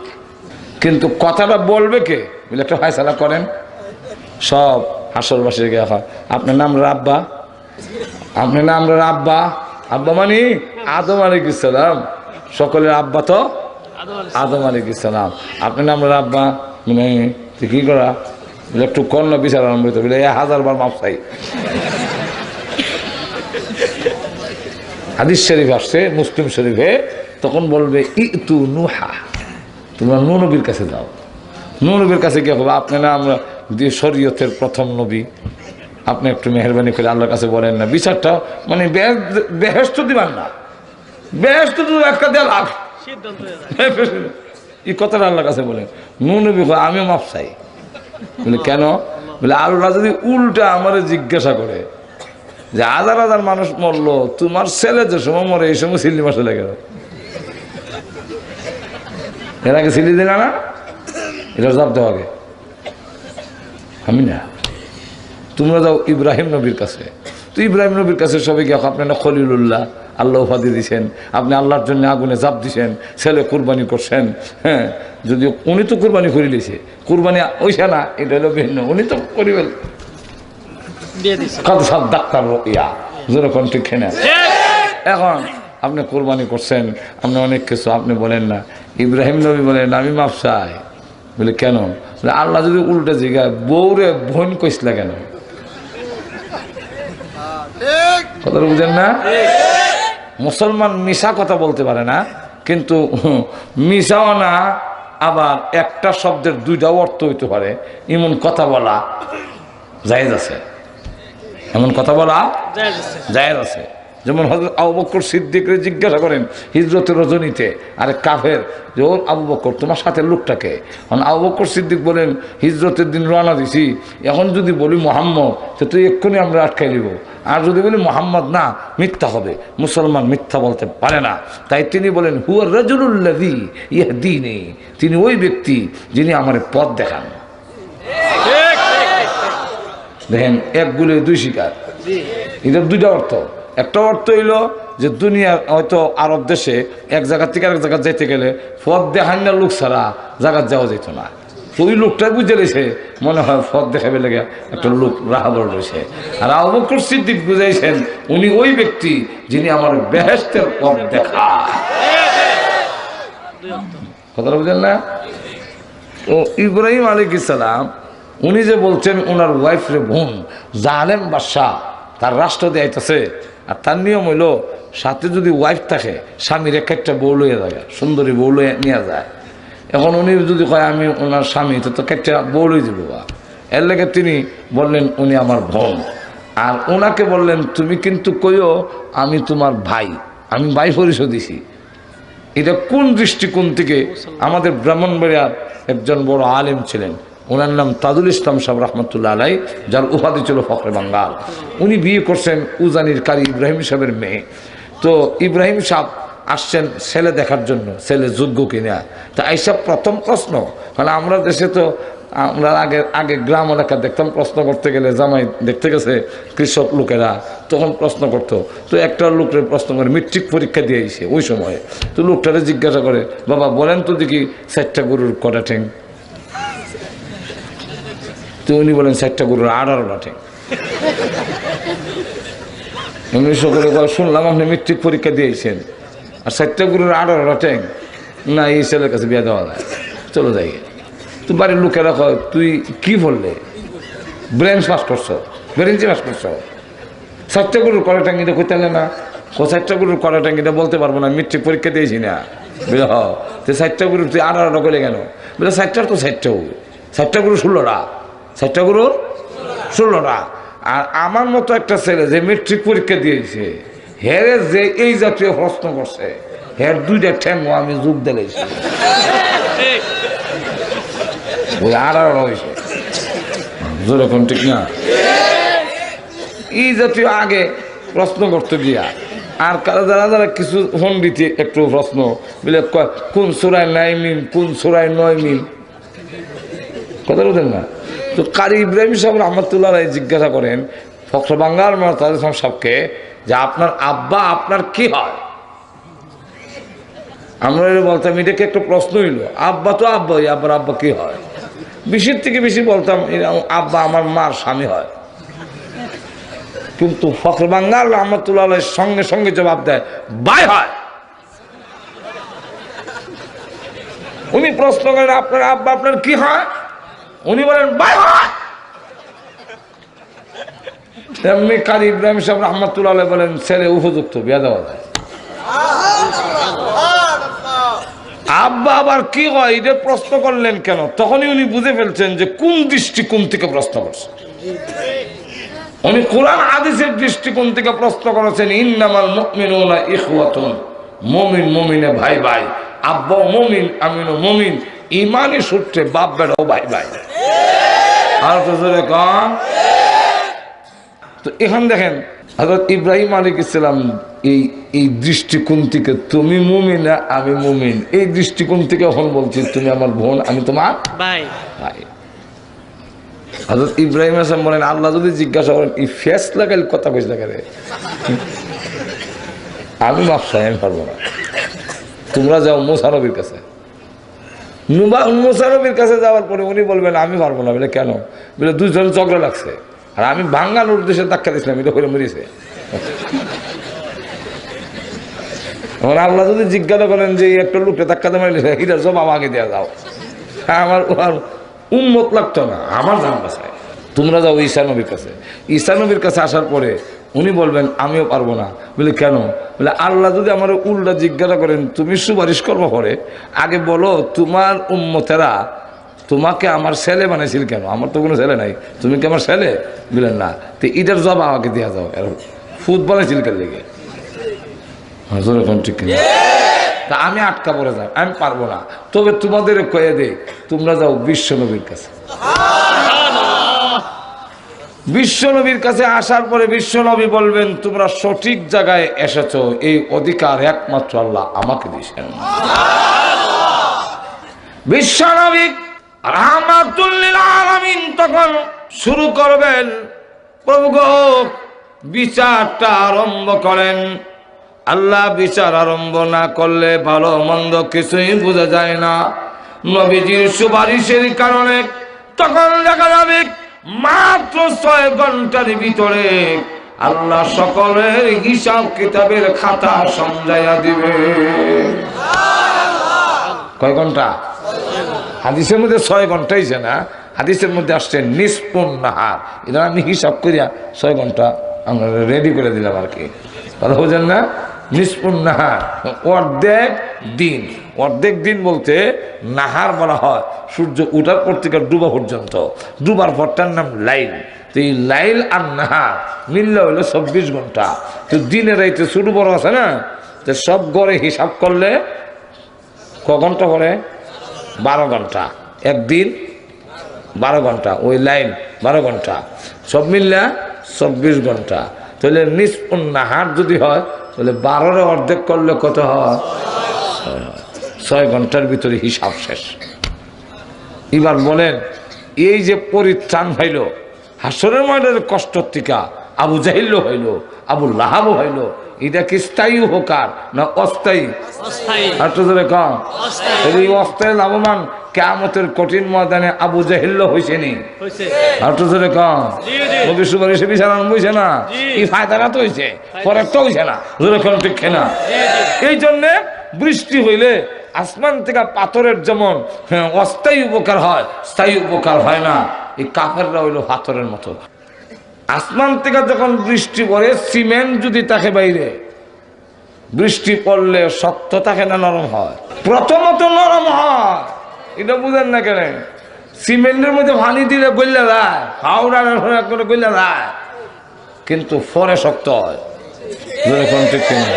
কিন্তু কথাটা বলবে কে বলে একটা ফায়সালা করেন। সব হাসরবাসীর গিয়ে হয় আপনার নাম রাব্বা, আপনার নাম রাব্বা, আব্বা মানে আদম আলাইহিস সালাম, সকলের আব্বা তো আদম আলাইহিস সালাম, আপনার নাম রাব্বা মানে তুই কি করা বলে একটু কর্ণ বিচার আরম্ভ হইতে বলে 1000 বার মাপ চাই। হাদিস শরীফ আসছে মুসলিম শরীফে, তখন বলবে ইতু নুহা, তোমরা নূহ নবীর কাছে যাও। নূহ নবীর কাছে গিয়ে বলবো আপনি না আমরা শরীয়তের প্রথম নবী, আপনি একটু মেহরবানি করে আল্লাহর কাছে বলেন না বিচারটা, মানে বেহেশত দিবেন না, বেহেশত তো একটা দেলাম এই কথাটা আল্লাহর কাছে বলেন। নূহ নবী আমিও মাপ চাই। বলে কেন বলে আল্লাহ যদি উল্টা আমার জিজ্ঞাসা করে যে 1000 মানুষ মরলো, তোমার ছেলে যে সময় মরে এই সময় সিল্লি মাসে লেগে গেল, এর আগে সিলি দিলা না, এটা জবাব দেওয়া আগে আমি না। তোমরা যাও ইব্রাহিম নবীর কাছে, তো ইব্রাহিম নবীর কাছে সবাই গিয়ে আপনি না খলিলুল্লাহ, আল্লাহ উপাধি দিয়েছেন, আপনি আল্লাহর জন্য আগুনে জাপ দিছেন, ছেলে কুরবানি করছেন। হ্যাঁ, যদিও উনি তো কুরবানি করে দিয়েছে, কুরবানি ওইসা না, এটা হলো ভিন্ন, উনি তো করিবেন সব ডাক্তার ইয়া যেরকম ঠিক না। এখন আপনি কোরবানি করছেন, আপনি অনেক কিছু আপনি বলেন না। ইব্রাহিম নবী বলেন আমি মাপ চাই। বলে কেন বলে আল্লাহ যদি উল্টা জিগায় বউরে বোন কইসলা কেন, কথা বুঝেন না? মুসলমান মিশা কথা বলতে পারে না, কিন্তু মিশাও না, আবার একটা শব্দের দুইটা অর্থ হইতে পারে এমন কথা বলা জায়েজ আছে, এমন কথা বলা জায়েজ আছে। যেমন হযরত আবু বকর সিদ্দিকরে জিজ্ঞাসা করেন হিজরতের রজনীতে, আরে কাফের যে ওর আবু বকর তোমার সাথে লোকটাকে, কারণ আবু বকর সিদ্দিক বলেন হিজরতের দিন রওনা দিছি, এখন যদি বলি মোহাম্মদ তো তুই এক্ষুনি আমরা আটকাই দিব, আর যদি বলি মোহাম্মদ না মিথ্যা হবে, মুসলমান মিথ্যা বলতে পারে না। তাই তিনি বলেন হুয়া রাজুলুল্লাযী ইয়াহদিনি, তিনি ওই ব্যক্তি যিনি আমার পথ দেখান। দেখেন এক গুলে দুই শিকার, এটার দুইটা অর্থ। একটা অর্থ হইল যে দুনিয়ার হয়তো আরব দেশে এক জায়গা থেকে আরেক জায়গা যেতে গেলে পথ দেখান না লোক ছাড়া জায়গা যাওয়া যেত না, ওই লোকটা বুঝে রয়েছে মনে হয় পথ দেখাবে লেগে একটা লোক রাহাবর রয়েছে। আর আবু বকর সিদ্দিক বুঝাইছেন উনি ওই ব্যক্তি যিনি আমার বেহেশতের পথ দেখায়। কথাটা বুঝলেন না? তো ইব্রাহিম আলাইহিস সালাম উনি যে বলছেন ওনার ওয়াইফ রে বোন, জালেম বাদশাহ তার রাষ্ট্র দেয়াইতেছে, আর তার নিয়ম হইল সাথে যদি ওয়াইফ থাকে স্বামীর একটা বউ লইয়া যায়, সুন্দরী বউ লইয়া নিয়ে যায়। এখন উনি যদি কয় আমি ওনার স্বামী, তো একটা বউ লই দিব, এর লেগে তিনি বললেন উনি আমার বোন। আর ওনাকে বললেন তুমি কিন্তু কইও আমি তোমার ভাই, আমি ভাই পরিচয় দিছি। এটা কোন দৃষ্টিকোণ থেকে? আমাদের ব্রাহ্মণবাড়িয়ার একজন বড় আলেম ছিলেন, ওনার নাম তাজুল ইসলাম সাহেব রহমতুল্লাহ আলাই, যার উপাধি ছিল ফখরে বাঙ্গাল। উনি বিয়ে করছেন উজানির কারি ইব্রাহিম সাহেবের মেয়ে। তো ইব্রাহিম সাহেব আসছেন ছেলে দেখার জন্য, ছেলে যোগ্য কিনা। তা এইসব প্রথম প্রশ্ন, কারণ আমরা দেশে তো আমরা আগে গ্রাম এলাকা দেখতাম প্রশ্ন করতে গেলে জামাই দেখতে গেছে কৃষক লোকেরা, তখন প্রশ্ন করতো। তো একটা লোকের প্রশ্ন করে মেট্রিক পরীক্ষা দিয়ে আইছে ওই সময়ে, তো লোকটারে জিজ্ঞাসা করে বাবা বলেন তো দেখি 4টা গরুর কটা ঠেং? তো উনি বলেন 4টা গরুর 18টা ঠেং। এমনি সকলে শুনলাম আপনি মেট্রিক পরীক্ষা দিয়েছেন আর 4টা গরুর 18টা ঠেং, না এই ছেলের কাছে বিয়ে দেওয়া যায়, চলো যাই। তো বাড়ির লোকেরা কয় তুই কি বললে, ব্রেঞ্চ পাস করছো, ব্রেঞ্চি পাস করছো, 4টা গরুর কড়া ট্যাঙ্গিটা কইতে না, 4টা গরুর কড়া ট্যাঙ্গিটা বলতে পারবো না, মেট্রিক পরীক্ষা দিয়েছি না। বুঝল তো 4টা গরুর তুই 18টা করলে কেন? বলে 4টার তো 4টাও, 4টা গরু 16টা, 4টা গরুর 16টা। আর আমার মতো একটা ছেলে যে মেট্রিক পরীক্ষা দিয়েছে হেরে যে এই জাতীয় প্রশ্ন করছে হের দুইটা ঠ্যাং আমি যোগ দিয়েছি ওই আর হয়েছে যেরকম ঠিক না এই জাতীয় আগে প্রশ্ন করতে গিয়া আর যারা যারা কিছু পণ্ডিতি একটু প্রশ্ন বলে কোন সুরায় 9 মিল কোন সুরায় 9 মিল কথা বলতেন না তো কারি ইব্রাহিম সাহেব রহমতুল্লাহ জিজ্ঞাসা করেন ফখর বাঙ্গাল তাদের সাহেবকে যে আপনার আব্বা আপনার কি হয় আমরা বলতাম এটাকে একটা প্রশ্ন হইল আব্বা তো আব্বাই আব্বার আব্বা কি হয় বেশির থেকে বেশি বলতাম আব্বা আমার মার স্বামী হয় কিন্তু ফখর বাঙ্গাল রহমতুল্লাহ সঙ্গে সঙ্গে জবাব দেয় ভাই হয় উনি প্রশ্ন করেন আপনার আব্বা আপনার কি হয় উনি বলেন ভাই হয় তেমনি কারি ইব্রাহিম সাহেব রহমতুল্লাহ বলেন ছেলে উপযুক্ত বিয়া দেওয়া যায় আব্বা আবার কি হয় এটা প্রশ্ন করলেন কেন তখনই উনি বুঝে ফেলছেন যে কোন দৃষ্টিকোণ থেকে প্রশ্ন করছেন উনি কোরআন হাদিসের দৃষ্টিকোণ থেকে প্রশ্ন করেছেন ইন্নামাল মুমিনুনা ইখওয়াতুন মুমিন মুমিনে ভাই ভাই আব্বা মুমিন আমিনও মুমিন ঈমানি সূত্রে বাপ বেটাও ভাই ভাই আর তো জোরে কম তো এখন দেখেন হযরত ইব্রাহিম আলাইহিস সালাম এই দৃষ্টিকোণ থেকে তুমি মুমিন আমি মুমিন এই দৃষ্টিকোণ থেকে এখন বলছি তুমি আমার বোন আমি তোমার ভাই ভাই হযরত ইব্রাহিম আসলাম বলেন আল্লাহ যদি জিজ্ঞাসা করেন এই ফেস লাগাইল কথা কইস না কেন আমি মাফ চাই আমি পারবো না তোমরা যাও মুসা নবীর কাছে মুসা নবীর কাছে যাওয়ার পরে উনি বলবেন আমি পারবো না বলে কেন বলে দুজন ঝগড়া লাগছে আর আমি ভাঙ্গানোর উদ্দেশ্যে ধাক্কা দিয়েছিলাম এটা করে মরিছে আল্লাহ যদি জিজ্ঞাসা করেন যে একটা লোকটা ধাক্কা দিয়ে এটার জবাব আগে দেওয়া যাও আমার উম্মত লাগতো না আমার জান বাসায় তোমরা যাও ঈসা নবীর কাছে ঈসা নবীর কাছে আসার পরে উনি বলবেন আমিও পারবো না বলে কেন বলে আল্লাহ যদি আমার উল্টা জিজ্ঞাসা করেন তুমি সুপারিশ করবো পরে আগে বলো তোমার উম্মতেরা তোমাকে আমার ছেলে বানাইছিল কেন আমার তো কোনো ছেলে নাই তুমি কি আমার ছেলে বললেন না তো এটার জবাব আমাকে দেওয়া যাও ফুট বানাইছিল কেন লেগে এখন ঠিক তা আমি আটকা পড়ে যাই আমি পারবো না তবে তোমাদের কয়ে দেই তোমরা যাও বিশ্ব নবীর কাছে বিশ্ব নবীর কাছে আসার পরে বিশ্ব নবী বলবেন তোমরা সঠিক জায়গায় এসেছো এই অধিকার একমাত্র আল্লাহ আমাকে দিয়েছেন বিশ্ব নবী রাহমাতুল লিল আলামিন তখন শুরু করবেন প্রভু গো বিচারটা আরম্ভ করেন আল্লাহ বিচার আরম্ভ না করলে ভালো মন্দ কিছুই বোঝা যায় না নবীজির সুপারিশের কারণে তখন দেখা যাবে মাত্র 6 ঘন্টার ভিতরে আল্লাহ সকলের হিসাব কিতাবের খাতা সমঝাইয়া দিবে কয় ঘন্টা হাদিসের মধ্যে 6 ঘন্টাই না হাদিসের মধ্যে আসছে নিসফুন নাহার এটা আমি হিসাব করিয়া 6 ঘন্টা আমরা রেডি করে দিলাম আর কি কথা বোঝেন না নিসফুন নাহার অর্ধেক দিন বলতে নাহার বলা হয় সূর্য উঠার পর থেকে ডুবা পর্যন্ত ডুবার পরটার নাম লাইল তো এই লাইল আর নাহার মিললে হইলো 24 ঘন্টা তো দিনে রাইতে ছোট বড় আছে না তো সব গড়ে হিসাব করলে ক ঘন্টা পরে 12 ঘন্টা একদিন 12 ঘন্টা ওই লাইন 12 ঘন্টা সব মিললে 24 ঘন্টা তাহলে নিসফুন নাহার যদি হয় তাহলে 12-এর অর্ধেক করলে কত হয় 6 ঘন্টার ভিতরে হিসাব শেষ এবার বলেন এই যে পরিত্রাণ হইল হাসরের ময়দানের কষ্ট থেকে আবু জাহিল হইল আবু লাহাব হইল এটা কি স্থায়ী উপকার না অস্থায়ী কম এই অস্থায়ী লাভবান কিয়ামতের কঠিন ময়দানে আবু জাহিল হয়েছে নি কম নবী সুপারিশে বিছানান বইছে না এই ফায়দাটা তো হয়েছে পরে তো হয়েছে না ঠিক না এই জন্যে বৃষ্টি হইলে আসমান থেকে পাথরের যেমন অস্থায়ী উপকার হয় স্থায়ী উপকার হয় না এই কাফেররা হইল পাথরের মতো আসমান থেকে যখন বৃষ্টি পড়ে সিমেন্ট যদি তাকে বাইরে বৃষ্টি পড়লে শক্ত থাকে না নরম হয় প্রথমত নরম হয় এটা বুঝেন না কেন সিমেন্টের মধ্যে পানি দিলে গইলা যায় হাওড়া করে গইলা যায় কিন্তু পরে শক্ত হয়, যেরকম ঠিক কিনা?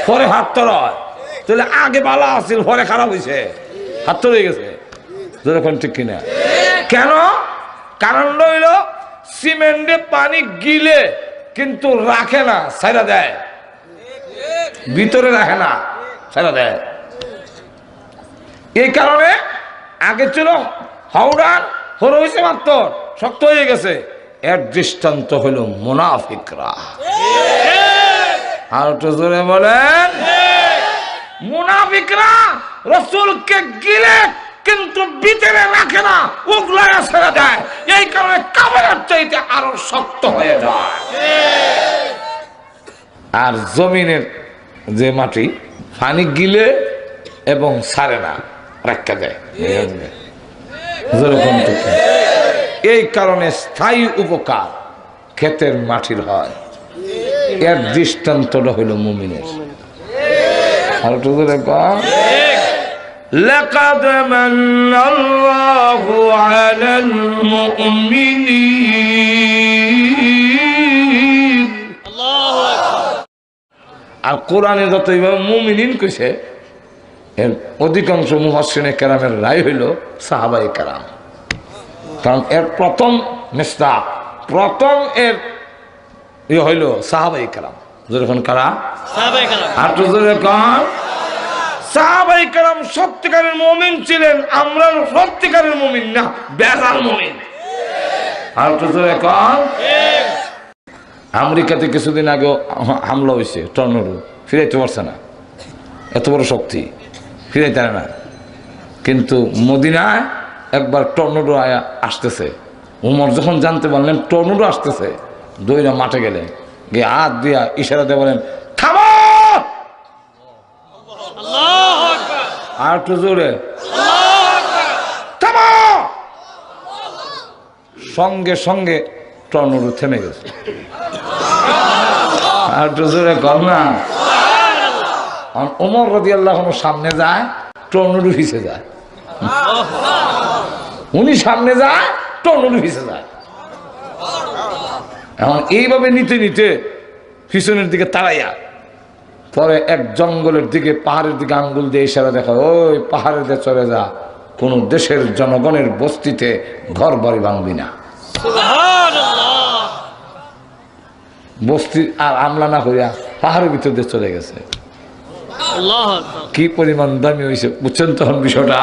পরে হাত হয়, তাহলে আগে বালা আসছিল পরে খারাপ হয়েছে, হাত হয়ে গেছে, যেরকম ঠিক কিনা? কেন? কারণ রইল সিমেন্টে পানি গিলে কিন্তু রাখে না, ছাইরা দেয়, ভিতরে রাখে না, ছাইরা দেয়। এই কারণে আগে ছিল হাওড়ার হর হয়েছে মাত্র শক্ত হয়ে গেছে। এর দৃষ্টান্ত হলো মুনাফিকরা। আর একটু জোরে বলেন, মুনাফিকরা রাসূলকে গিলে কিন্তু ভিতরে রাখে না, উগলায় ছেড়ে দেয়। এই কারণে কাফেরের চাইতে আরো শক্ত হয়ে যায়। আর জমিনের যে মাটি পানি গিলে এবং ছাড়ে না, রাখা দেয়। এই কারণে স্থায়ী উপকার ক্ষেতের মাটির হয়। এর দৃষ্টান্তটা হইল মুমিনের। لقد من الله على المؤمنين। আর কোরআনে যত মুমিনিন কইছে এর অধিকাংশ মুফাসসিরে কেরামের রায় হইল সাহাবায়ে কেরাম। কারণ এর প্রথম মিসদাক, প্রথম এর হইল সাহাবায়ে কেরাম। যখন কারা? সাহাবায়ে কেরাম। আর তো যখন সাহাবায়ে কেরাম সত্যিকারের মুমিন ছিলেন, আমরা সত্যিকারের মুমিন না, বেজাল মুমিন। আর তো যখন আমেরিকাতে কিছুদিন আগে হামলা হয়েছে, টর্নেডো, ফিরাইতে পারছে না, এত বড় শক্তি ফিরাইতে না। কিন্তু মদিনায় একবার টর্নেডো আয়া আসতেছে, উমর যখন জানতে পারলেন টর্নেডো আসতেছে, দইরা মাঠে গেলেন, গিয়ে হাত দিয়া ইশারা দিয়ে বলেন থামো। আর একটু জোরে থামো। সঙ্গে সঙ্গে টর্নেডো থেমে গেছে। আর একটু জোরে কর না। ওমর রাদিয়াল্লাহু আনহু সামনে যায়, টর্নেডো পিছে যায়। উনি সামনে যায়, টর্নেডো পিছে যায়। এখন এইভাবে নিতে নিতে পিছনের দিকে তাড়াইয়া পরে এক জঙ্গলের দিকে, পাহাড়ের দিকে আঙ্গুল দিয়ে ইশারা দেখা, ওই পাহাড়ের দিকে চলে যা, কোন দেশের জনগণের বস্তিতে ঘর বাড়ি ভাঙবি না। বস্তি আর আমলা না করিয়া পাহাড়ের ভিতর দিয়ে চলে গেছে। কি পরিমাণ দামি হয়েছে বুঝছেন তখন বিষয়টা?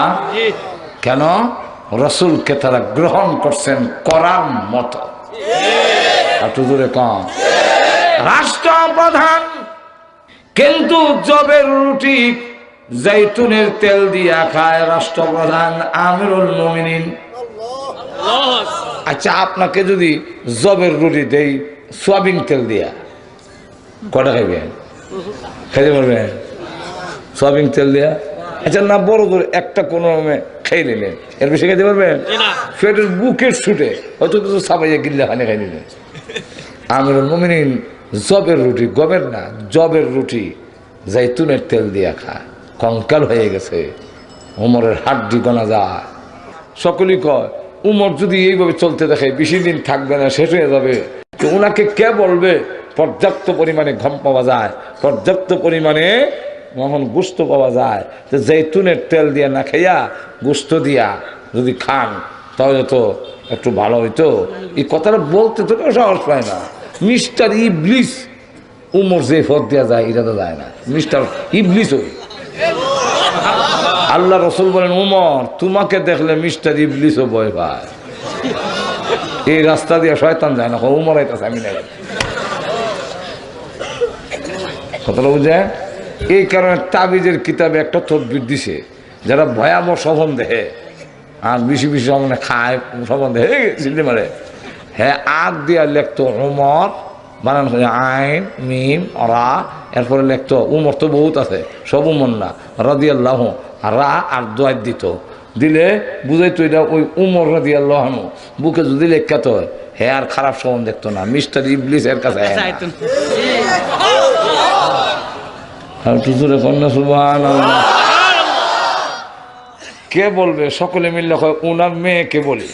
কেন? রাসূলকে তারা গ্রহণ করছেন করার মতো। রাষ্ট্রপ্রধান কিন্তু জবের রুটি জৈতুনের তেল দিয়া খায় রাষ্ট্রপ্রধান আমিরুল মুমিনিন। আচ্ছা, আপনাকে যদি জবের রুটি দেই সোয়াবিন তেল দিয়া, কটা খাইবেন? খাইতে পারবেন? সোয়াবিন তেল দিয়া? আচ্ছা না, বড় করে একটা কোনো খাই নিলেন, এর বেশি খাইতে পারবেন? পেটের বুকের ছুটে হয়তো কিছু সাবাইয়া গিল্লা খানে খাই নিলেন। আমিরুল মুমিনিন জবের রুটি, গমের না, জবের রুটি জৈতুনের তেল দিয়া খায়, কঙ্কাল হয়ে গেছে, উমরের হাড্ডি গোনা যায়। সকলেই কয় উমর যদি এইভাবে চলতে দেখে বেশি দিন থাকবে না, শেষ হয়ে যাবে। তো ওনাকে কে বলবে? পর্যাপ্ত পরিমাণে ঘাম পাওয়া যায়, পর্যাপ্ত পরিমাণে যখন গোস্ত পাওয়া যায়, তো জৈতুনের তেল দিয়া না খাইয়া গোস্ত দিয়া যদি খান তাহলে তো একটু ভালো হইতো। এই কথাটা বলতে তো সাহস পায় না। মিস্টার ইবলিস উমর যে পথ দেওয়া যায় এটা তো যায় না, মিস্টার ইবলিস ওই। আল্লাহ রসুল বলেন উমর তোমাকে দেখলে মিস্টার ইবলিসও ভয় পায়। এই রাস্তা দিয়ে শয়তান যায় না, উমর আইতাছে আমি নাই। কথাটা বুঝে? এই কারণে তাবিজের কিতাবে একটা তদবির দিছে, যারা ভয়াবহ স্বপন দেখে আর বেশি বেশি মানে খায় স্বপন দেখে চিনতে পারে, হ্যাঁ আগ দিয়া লেখতো উমর, বানান আইন মিম রা, এরপরে লেখতো উমর তো বহুত আছে, সব উমর না, রাদিয়াল্লাহু রা আর দোয়াত দিত, দিলে বুঝাইতো এটা ওই উমর রাদিয়াল্লাহু বুকে যদি লেখাতো হ্যাঁ আর খারাপ স্বপন দেখতো না, মিস্টার ইবলিস এর কাছে। কে বলবে? সকলে মিললে ওনার মেয়েকে বলি,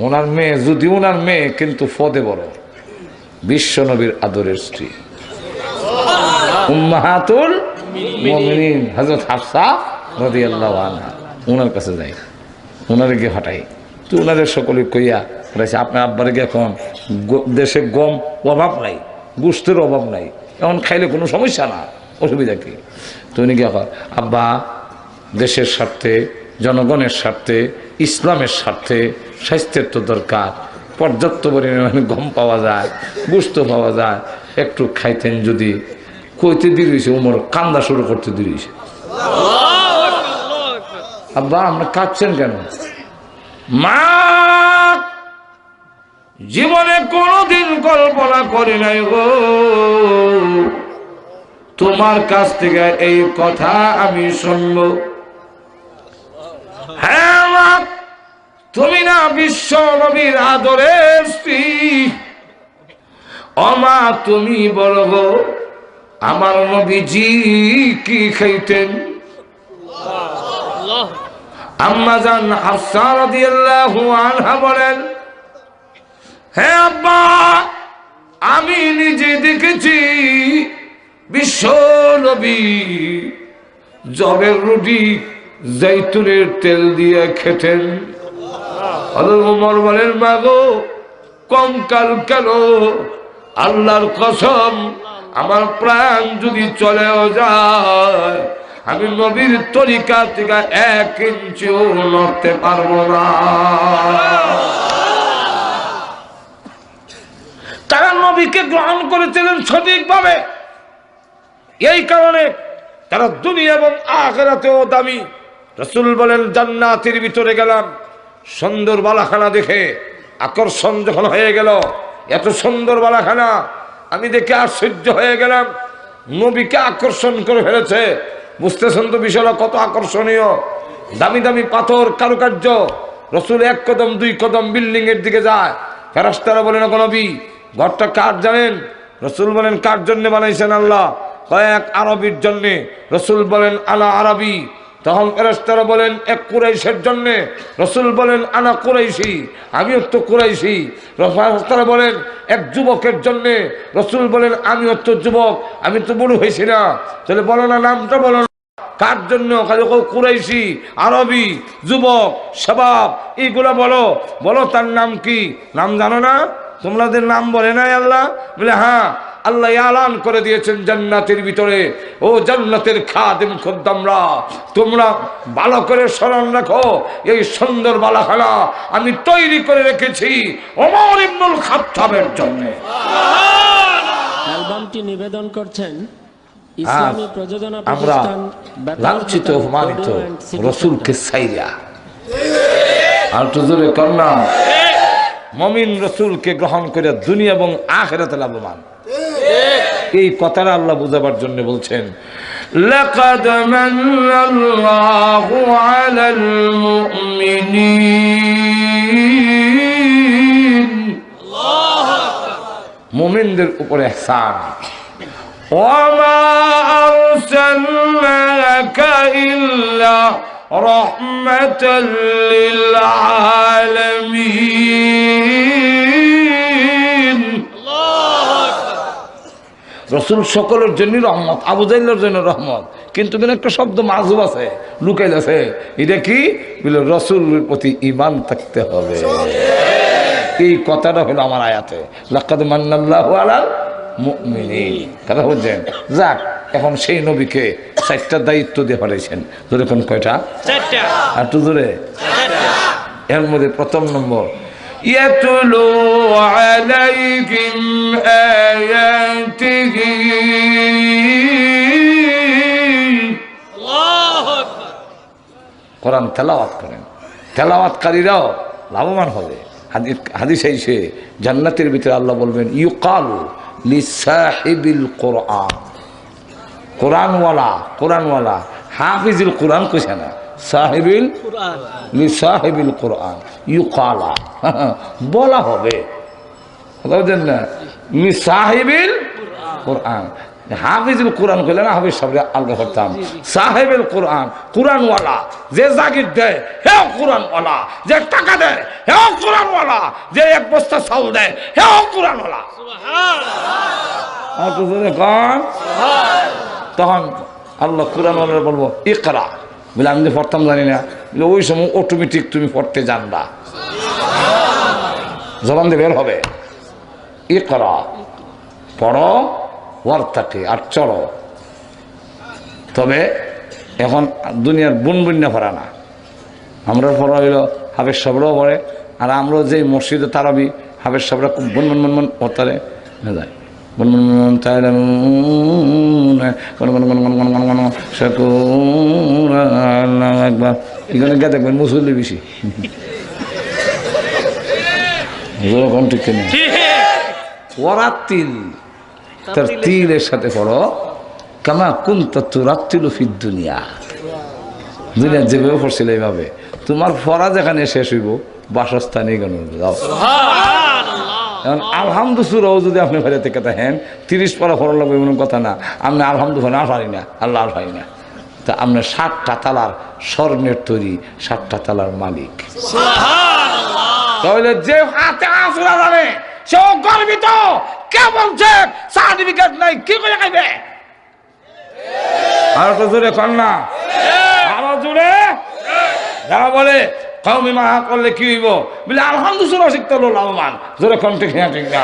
ওনার মেয়ে যদি ওনার মেয়ে কিন্তু ফদে বড়, বিশ্ব নবীর আদরের স্ত্রী উম্মাহাতুল মুমিনিন হযরত হাফসা রাদিয়াল্লাহু আনহা। ওনার কাছে যাই, ওনারে গিয়ে হটাই, তো ওনাদের সকলে কইয়া বলেছে আপনার আব্বারে গিয়ে এখন দেশে গম অভাব নাই, গোস্তের অভাব নাই, এখন খাইলে কোনো সমস্যা না, অসুবিধা কি? তো উনি গিয়ে আব্বা দেশের স্বার্থে, জনগণের স্বার্থে, ইসলামের স্বার্থে স্বাস্থ্যের তো দরকার, পর্যাপ্ত পরিমাণে গম পাওয়া যায়, গোস্ত পাওয়া যায়, একটু খাইতেন যদি। কইতে দিয়েছে ওমর কান্দা শুরু করতে দিয়েছে। আব্বা আপনি কাঁদছেন কেন? মা জীবনে কোনোদিন কল্পনা করি নাই গো তোমার কাছ থেকে এই কথা আমি শুনব। হ্যাঁ মা, তুমি না বিশ্ব নবীর আদরের স্ত্রী, অমা তুমি বলো গো আমার নবীজি কি খাইতেন? আম্মা জান হাফসা রাদিয়াল্লাহু আনহা বলেন, হে আব্বা আমি নিজে দেখেছি বিশ্ব নবী জবের রুটি জৈতুনের তেল দিয়ে খেতেন। হযরত ওমর বলেন, মা গো কঙ্কাল কেন? আল্লাহর কসম আমার প্রাণ যদি চলেও যায় আমি নবীর তরিকা থেকে 1 ইঞ্চিও নড়তে পারবো না। তারা নবীকে গ্রহণ করেছিলেন সঠিকভাবে, এই কারণে তারা দুনিয়া এবং আখিরাতেও দামি। রাসূল বলেন, জান্নাতের ভিতরে গেলাম, সুন্দর বালাখানা দেখে আকর্ষণ যখন হয়ে গেল, এত সুন্দর বালাখানা আমি দেখে আশ্চর্য হয়ে গেলাম, নবীকে আকর্ষণ করে ফেলেছে। বুঝতেছেন তো বিষয়টা কত আকর্ষণীয়? দামি দামি পাথর কারুকার্য। রাসূল 1 কদম 2 কদম বিল্ডিং এর দিকে যায়, ফেরেশতারা বলেন, নবী ঘরটা কার জানেন? রাসূল বলেন, কার জন্য বানাইছেন আল্লাহ? কয়েক আরবির জন্য। রাসূল বলেন, আনা আরবি। তখন ফেরেশতারা বলেন, এক কুরাইশের জন্য। রাসূল বলেন, আনা কুরাইশি, আমিও তো কুরাইশি। ফেরেশতারা বলেন, এক যুবকের জন্য। রাসূল বলেন, আমিও তো যুবক, আমি তো বুড়ো হয়েছি না। তাহলে বলো না, নামটা বলো না, কার জন্য? কুরাইশি, আরবি, যুবক, শাবাব, এইগুলা বলো, বলো তার নাম কি? নাম জানো না? তোমাদের নাম বলে নাই আল্লাহ? বলে হ্যাঁ, আল্লাহ এলান করে দিয়েছেন জান্নাতের ভিতরে, ও জান্নাতের খাদেম খদ্দামরা, তোমরা ভালো করে স্মরণ রাখো, এই সুন্দর বালাখানা আমি তৈরি করে রেখেছি ওমর ইবনুল খাত্তাবের জন্য। অ্যালবামটি নিবেদন করছেন ইসলামী প্রযোজনা আমরা প্রতিষ্ঠান লাঞ্ছিত অপমানিত রাসূলকে ছাইরা আর তো জোরে কন্যা মুমিন রাসূলকে গ্রহণ করে দুনিয়া এবং আখিরাতে লাভবান। এই কথাটা আল্লাহ বুঝাবার জন্য বলছেন, লাকাদ মান্নাল্লাহু আলাল মুমিনিন, মুমিনদের উপরে ইহসান। ওয়া মা আরসালনাকা ইল্লা রাহমাতাল লিল আলামিন। রাসূল সকলের জন্য রহমত, আবু জাহলের জন্য রহমত, কিন্তু একটা শব্দ মাযুব আছে, লুকাইল আছে। এটা কি? বলে রাসূলের প্রতি ঈমান থাকতে হবে। এই কথাটা হলো আমার আয়াতে, লাকাদ মান্নাল্লাহু আলাল মুমিনিন। কথা বুঝছেন? যাক, এখন সেই নবীকে 4টা দায়িত্ব দিয়ে পাঠাইছেন। ধরে কোন কয়টা? 4টা। আর তো ধরে এর মধ্যে প্রথম নম্বর, ইয়াতুলু আলাইহিম আয়াতিহি, আল্লাহু আকবার। কোরআন তেলাওয়াত করেন। তেলাওয়াতকারীরাও লাভবান হবে। হাদিস আইছে জান্নাতের ভিতরে আল্লাহ বলবেন, ইউকালু লিসাহিবিল কোরআন, কোরআনওয়ালা হাফিজুল কোরআন কইছে না, সাহিবিল কুরআন, লিসাহিবিল কোরআন ইউকালা, বলা হবে, বুঝলেন না? লিসাহিবিল কোরআন, হাফিজুল কোরআন করলে না হাফিজ সাহেব আলগা করতাম সাহেবের কোরআন কোরআনওয়ালা যে জাগির দেয় হেও কোরআনওয়ালা যে টাকা দেয় হেও কোরআনওয়ালা যে এক বস্তা চাউল দেয় হেও কোরআনওয়ালা তখন আল্লাহ কোরআনওয়ালা বলবো ইকরা বলে আমি তো পড়তাম জানি না বলে ওই সময় অটোমেটিক তুমি পড়তে জানবা জবান দিয়ে বের হবে ইকরা পড়ো ওয়ার্তাকে আর চড়ো। তবে এখন দুনিয়ার বুনবুন্যা পড়া না, আমরা পড়া হইল হাফেজ সাহেবরাও পড়ে, আর আমরাও যে মসজিদে তারাবি হাফেজ সাহেবরা খুব বনবন পড়তারে যায় বনবন একবার এখানে গিয়ে দেখবেন মুসল্লি বেশি ঠিক কিনা ওরা তিল তার তিলের সাথে পড়ো কামা কুনতা তুরাত্তিলু ফিদ দুনিয়া, দুনিয়া যেভাবে পড়ছিল এইভাবে তোমার পড়া যেখানে শেষ হইব বাসস্থানে কেন যাও। এখন আলহামদুসুরাও যদি আপনি বাইরে থেকে থাকেন 30 পারা পড়া লাগবে এমন কথা না, আপনি আলহামদুলিল্লাহ না পারি না আল্লাহ আর পারি না, তা আপনার 7টা তালার স্বর্ণের তৈরি 7টা তালার মালিক। তাহলে যে হাতে আসরা জানে সেও গর্বিত, কে বলছে সার্টিফিকেট নাই কি করে খাইবে? আরো তো জোরে কর না, আরো জোরে। যারা বলে কওমি মাহা করলে কি হইব বলে আলহামদুলিল্লাহ শিখতে হলো লাভবান, জোরে কোন ঠিক না ঠিক না।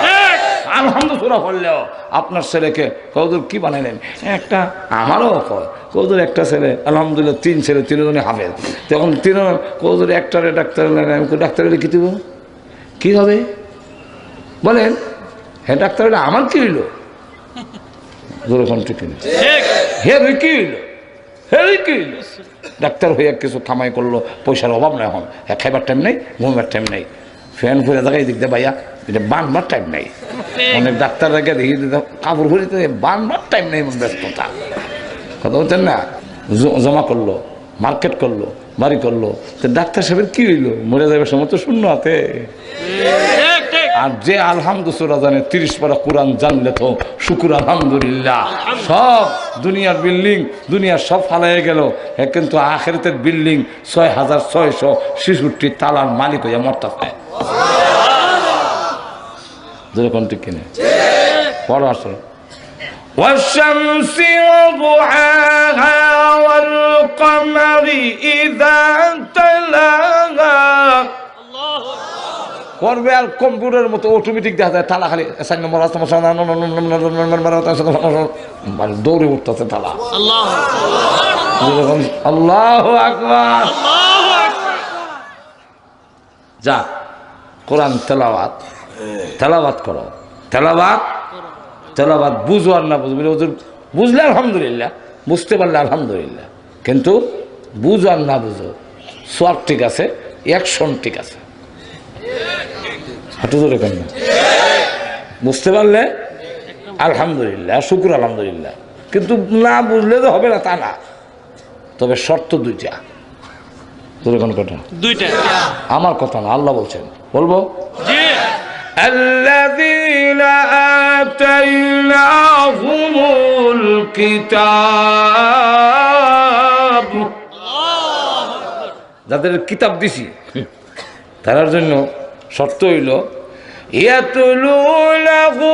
আলহামদুলিল্লাহ বললেও আপনার ছেলেকে কৌদুর কি বানাইলেন একটা, আমারও কয় কৌদুর একটা ছেলে আলহামদুলিল্লাহ 3 ছেলে 3 জনে হাফেজ, তখন 3 কৌদুর একটারে ডাক্তার ডাক্তার হলে কি দিব কি হবে বলেন? হ্যাঁ ডাক্তার হলে আমার কি হইল? ঠিক হে কি হইল? হে কি হইল? ডাক্তার হইয়া কিছু কামাই করলো, পয়সার অভাব নাই, এখন হ্যাঁ খাইবার টাইম নেই, ঘুমবার টাইম নেই, ফ্যান ঘুরে দেখাই দিক দে ভাইয়া এটা বানবার টাইম নেই। অনেক ডাক্তার দেখে দেখি কাপড় ঘুরিতে বানবার টাইম নেই, ব্যস্ততা কথা বলছেন না। জমা করলো, মার্কেট করলো, বাড়ি করলো, তো ডাক্তার সাহেবের কি হইলো? মরে যাবে সময় তো শূন্য হাতে। আর যে আলহামদুলিল্লাহ জানে 30 পারা কোরআন জানলে তো শুকুর আলহামদুলিল্লাহ, সব দুনিয়ার বিল্ডিং দুনিয়ার সব ফালাইয়ে গেল, কিন্তু আখিরাতের বিল্ডিং 6666 তালার মালিক হইয়া মরতাছে। যেরকম ঠিক কিনে পড়ো আসলে والشمس وضحاها والقمر إذا تلاها করবে। আর কম্পিউটারের মতো অটোমেটিক দেখা যায় তালা খালি 4 নম্বর দৌড়ে উঠতেছে তালা। আল্লাহু আকবার। যা কোরআন তেলাওয়াত করো, তেলাওয়াত বুঝো আর না বুঝবে বুঝলে আলহামদুলিল্লাহ, বুঝতে পারলে আলহামদুলিল্লাহ, কিন্তু বুঝো আর না বুঝো সব ঠিক আছে, অ্যাকশন ঠিক আছে। হাঁটু ধরে কেন বুঝতে পারলে আলহামদুলিল্লাহ, শুকুর আলহামদুলিল্লাহ, কিন্তু না বুঝলে তো হবে না তা না। তবে শর্ত 2টা। ধরে কোন কথা? 2টা। আমার কথা না, আল্লাহ বলছেন, বলবো আল্লাযীনা আতাইনাহুমুল কিতাব, যাদের কিতাব দিছি তার জন্য শর্ত হইল ইয়াতুলুনাহু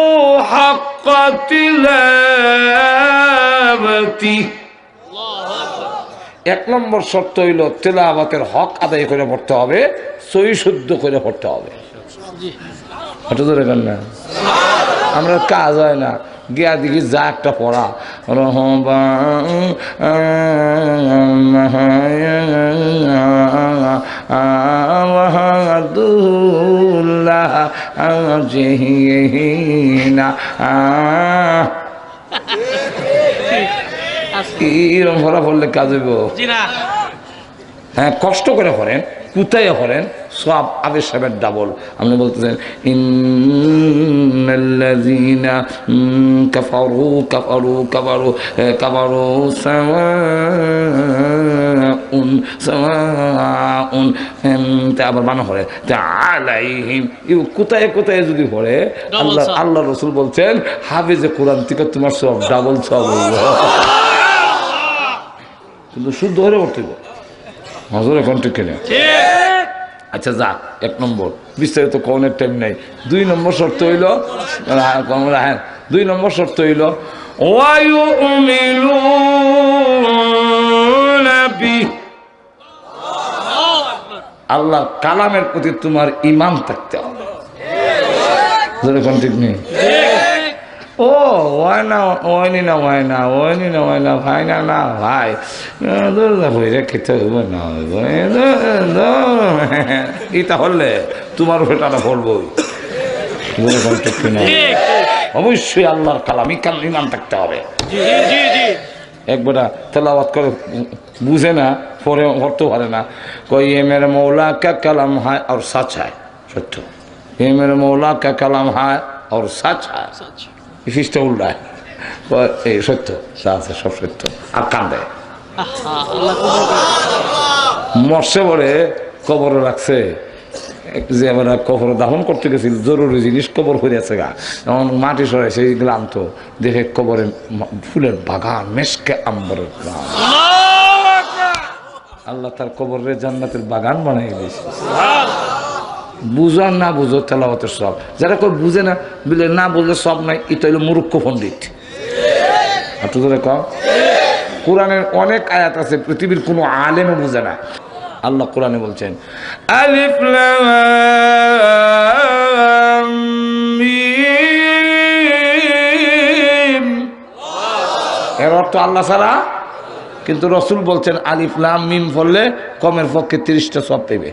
হাক্কা তিলাওয়াতি। 1 নম্বর শর্ত হইল তেলাওয়াতের হক আদায় করে পড়তে হবে, সহি শুদ্ধ করে পড়তে হবে। এটা ধরে কেন না আমরা কাজ হয় না, গিয়া দেখি যা একটা পড়া এরকম ভরা পড়লে কাজ হইব? হ্যাঁ, কষ্ট করে পড়েন, কোথায় পড়েন, সব আবেশ সাহেবের ডাবল। আপনি বলতেছেন ইন্নাল্লাযীনা কাফারু কাফারু কাফারু কাফারু সাওয়া আবার বানা পড়ে আলাইহিম, কোথায় কোথায় যদি পড়ে আল্লাহ আল্লাহ রসুল বলছেন হাফেজে কোরআন থেকে তোমার সব ডাবল সব হইব। কিন্তু শুদ্ধ হলে পড়তে হজর এখন ঠিক কিনা? আচ্ছা যা, 1 নম্বর বিস্তারিত কোনের টাইম নাই। 2 নম্বর শর্ত হইল, 2 নম্বর শর্ত হইল আল্লাহর কালামের প্রতি তোমার ঈমান থাকতে হবে। এখন ঠিক নেই? ও হয় না, ওয়নি না, হয় না, ওয়নি না, হয় না, ভাই না, না ভাই বইরে খেতে হইব না, এটা হলে তোমার ভেটাটা পড়বই। ঠিক কিনা? অবশ্যই আল্লাহর কালাম ঈমান থাকতে হবে। একবার তেলাওয়াত করে বুঝে না, পরে পড়তে পারে না, কই এ মেরে মৌলা কা কালাম হায় আর সাচ হায়, সত্য। এ মেরে মৌলা কা কালাম হায় আর সাচ হায়, ফিসটা উল্টায়, এই সত্য, আছে সব সত্য। আর কান্দে মরছে পরে কবর রাখছে, যে আমরা কবর দাফন করতে গেছিল, জরুরি জিনিস কবর হয়ে আছে গা, এমন মাটি সরাইছে, এইগুলো আনতো, দেখে কবরে ফুলের বাগান, মেশকে আম্বরের বাগান। আল্লাহ তার কবরের জান্নাতের বাগান বানাই দিয়েছে। বুঝো আর না বুঝো তেলাওয়াতের সব, যারা কেউ বুঝে না, বুঝলে না বুঝলে সব নাই, এটা হলো মূর্খ পণ্ডিত। একটু ধরে কম, কোরআনের অনেক আয়াত আছে পৃথিবীর কোনো আলেমে বুঝে না। আল্লাহ কোরআনে বলছেন আলিফ লাম মিম, এর অর্থ আল্লাহ ছাড়া, কিন্তু রসুল বলছেন আলিফ লাম মিম পড়লে কমের পক্ষে 30টা সব পেবে।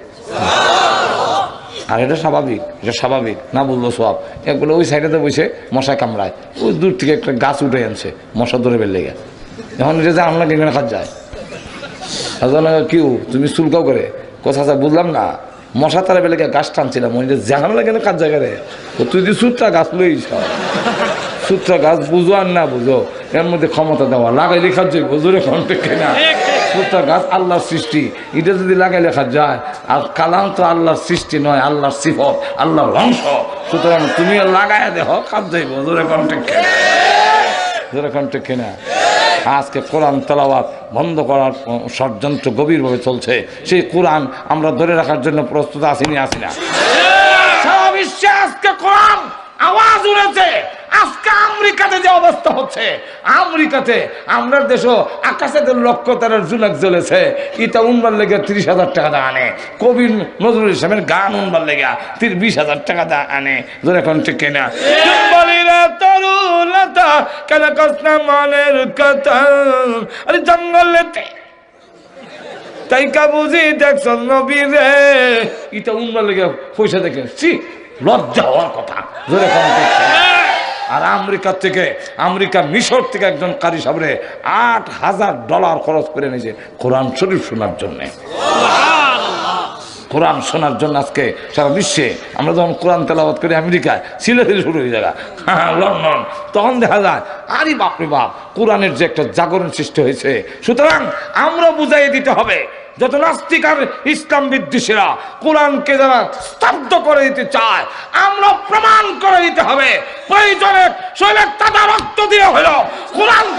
আর এটা স্বাভাবিক, এটা স্বাভাবিক, না বললো সব। এগুলো ওই সাইডেতে বসে মশা কামড়ায়, ওই দূর থেকে একটা গাছ উঠে আনছে মশা ধরে বের লেগে, এখন এটা যে আনলা কেন খাত যায়, কেউ তুমি চুলকাও করে কথা বুঝলাম না, মশা তারা বেলে গাছ টানছিলাম, ওই যে জাহান লাগে না কাজ জায়গায়, তুই যদি সুত্রা গাছ লইস, সুত্রা গাছ বুঝো আর না বুঝো, এর মধ্যে ক্ষমতা দেওয়া, লাগাই লেখা যায় বুঝরে কন্টেক্ট না। সুত্রা গাছ আল্লাহর সৃষ্টি, এটা যদি লাগাই লেখা যায়, আর কালাম তো আল্লাহর সৃষ্টি নয়, আল্লাহর সিফত, আল্লাহর অংশ, সুতরাং তুমি লাগাই দেহ কাজ যাইব জোরে কন্টেক্ট কেনা, জোরে কন্টেক্ট কেনা। আজকে কোরআন তেলাওয়াত বন্ধ করার ষড়যন্ত্র গভীরভাবে চলছে। সেই কোরআন আমরা ধরে রাখার জন্য প্রস্তুত আসিনি, আসি না। সারা বিশ্বে আজকে কোরআন আওয়াজ উঠেছে। আজকে আমেরিকাতে যে অবস্থা হচ্ছে, আমেরিকাতে আমরা দেশও আকাশে লক্ষ্য তারার জুনাক জ্বলেছে, এটা উনবার লেগে 30,000 টাকা দা আনে, কবি নজরুল ইসলামের গান উনবার লেগে 20,000 টাকা দা আনে, ধরে এখন ঠিক কিনা? তরুলতা কেন কসনা মনের কথা, আরে জঙ্গলেতে তাই কা বুঝি দেখছ নবী রে, এটা উনবার লেগে পয়সা দেখে লজ্জা হওয়ার কথা, ধরে এখন ঠিক কিনা? আর আমেরিকা মিশর থেকে একজন কারি সাহেবরে $8,000 খরচ করে নিয়েছে কোরআন শরীফ শোনার জন্য। কোরআন শোনার জন্য আজকে সারা বিশ্বে আমরা যখন কোরআন তেলাওয়াত করি, আমেরিকায় সিলেটে শুরু হয়ে যায়, লন্ডন, তখন দেখা যায় আরে বাপরে বাপ, কোরআনের যে একটা জাগরণ সৃষ্টি হয়েছে। সুতরাং আমরা বুঝাই দিতে হবে, যত নাস্তিক আর ইসলাম বিদ্বেষীরা কোরআনকে যারা স্তব্ধ করে দিতে চায়, আমরা প্রমাণ করে দিতে হবে, প্রয়োজনে শৈলের তাজা রক্ত দিয়ে হলো কোরআনকে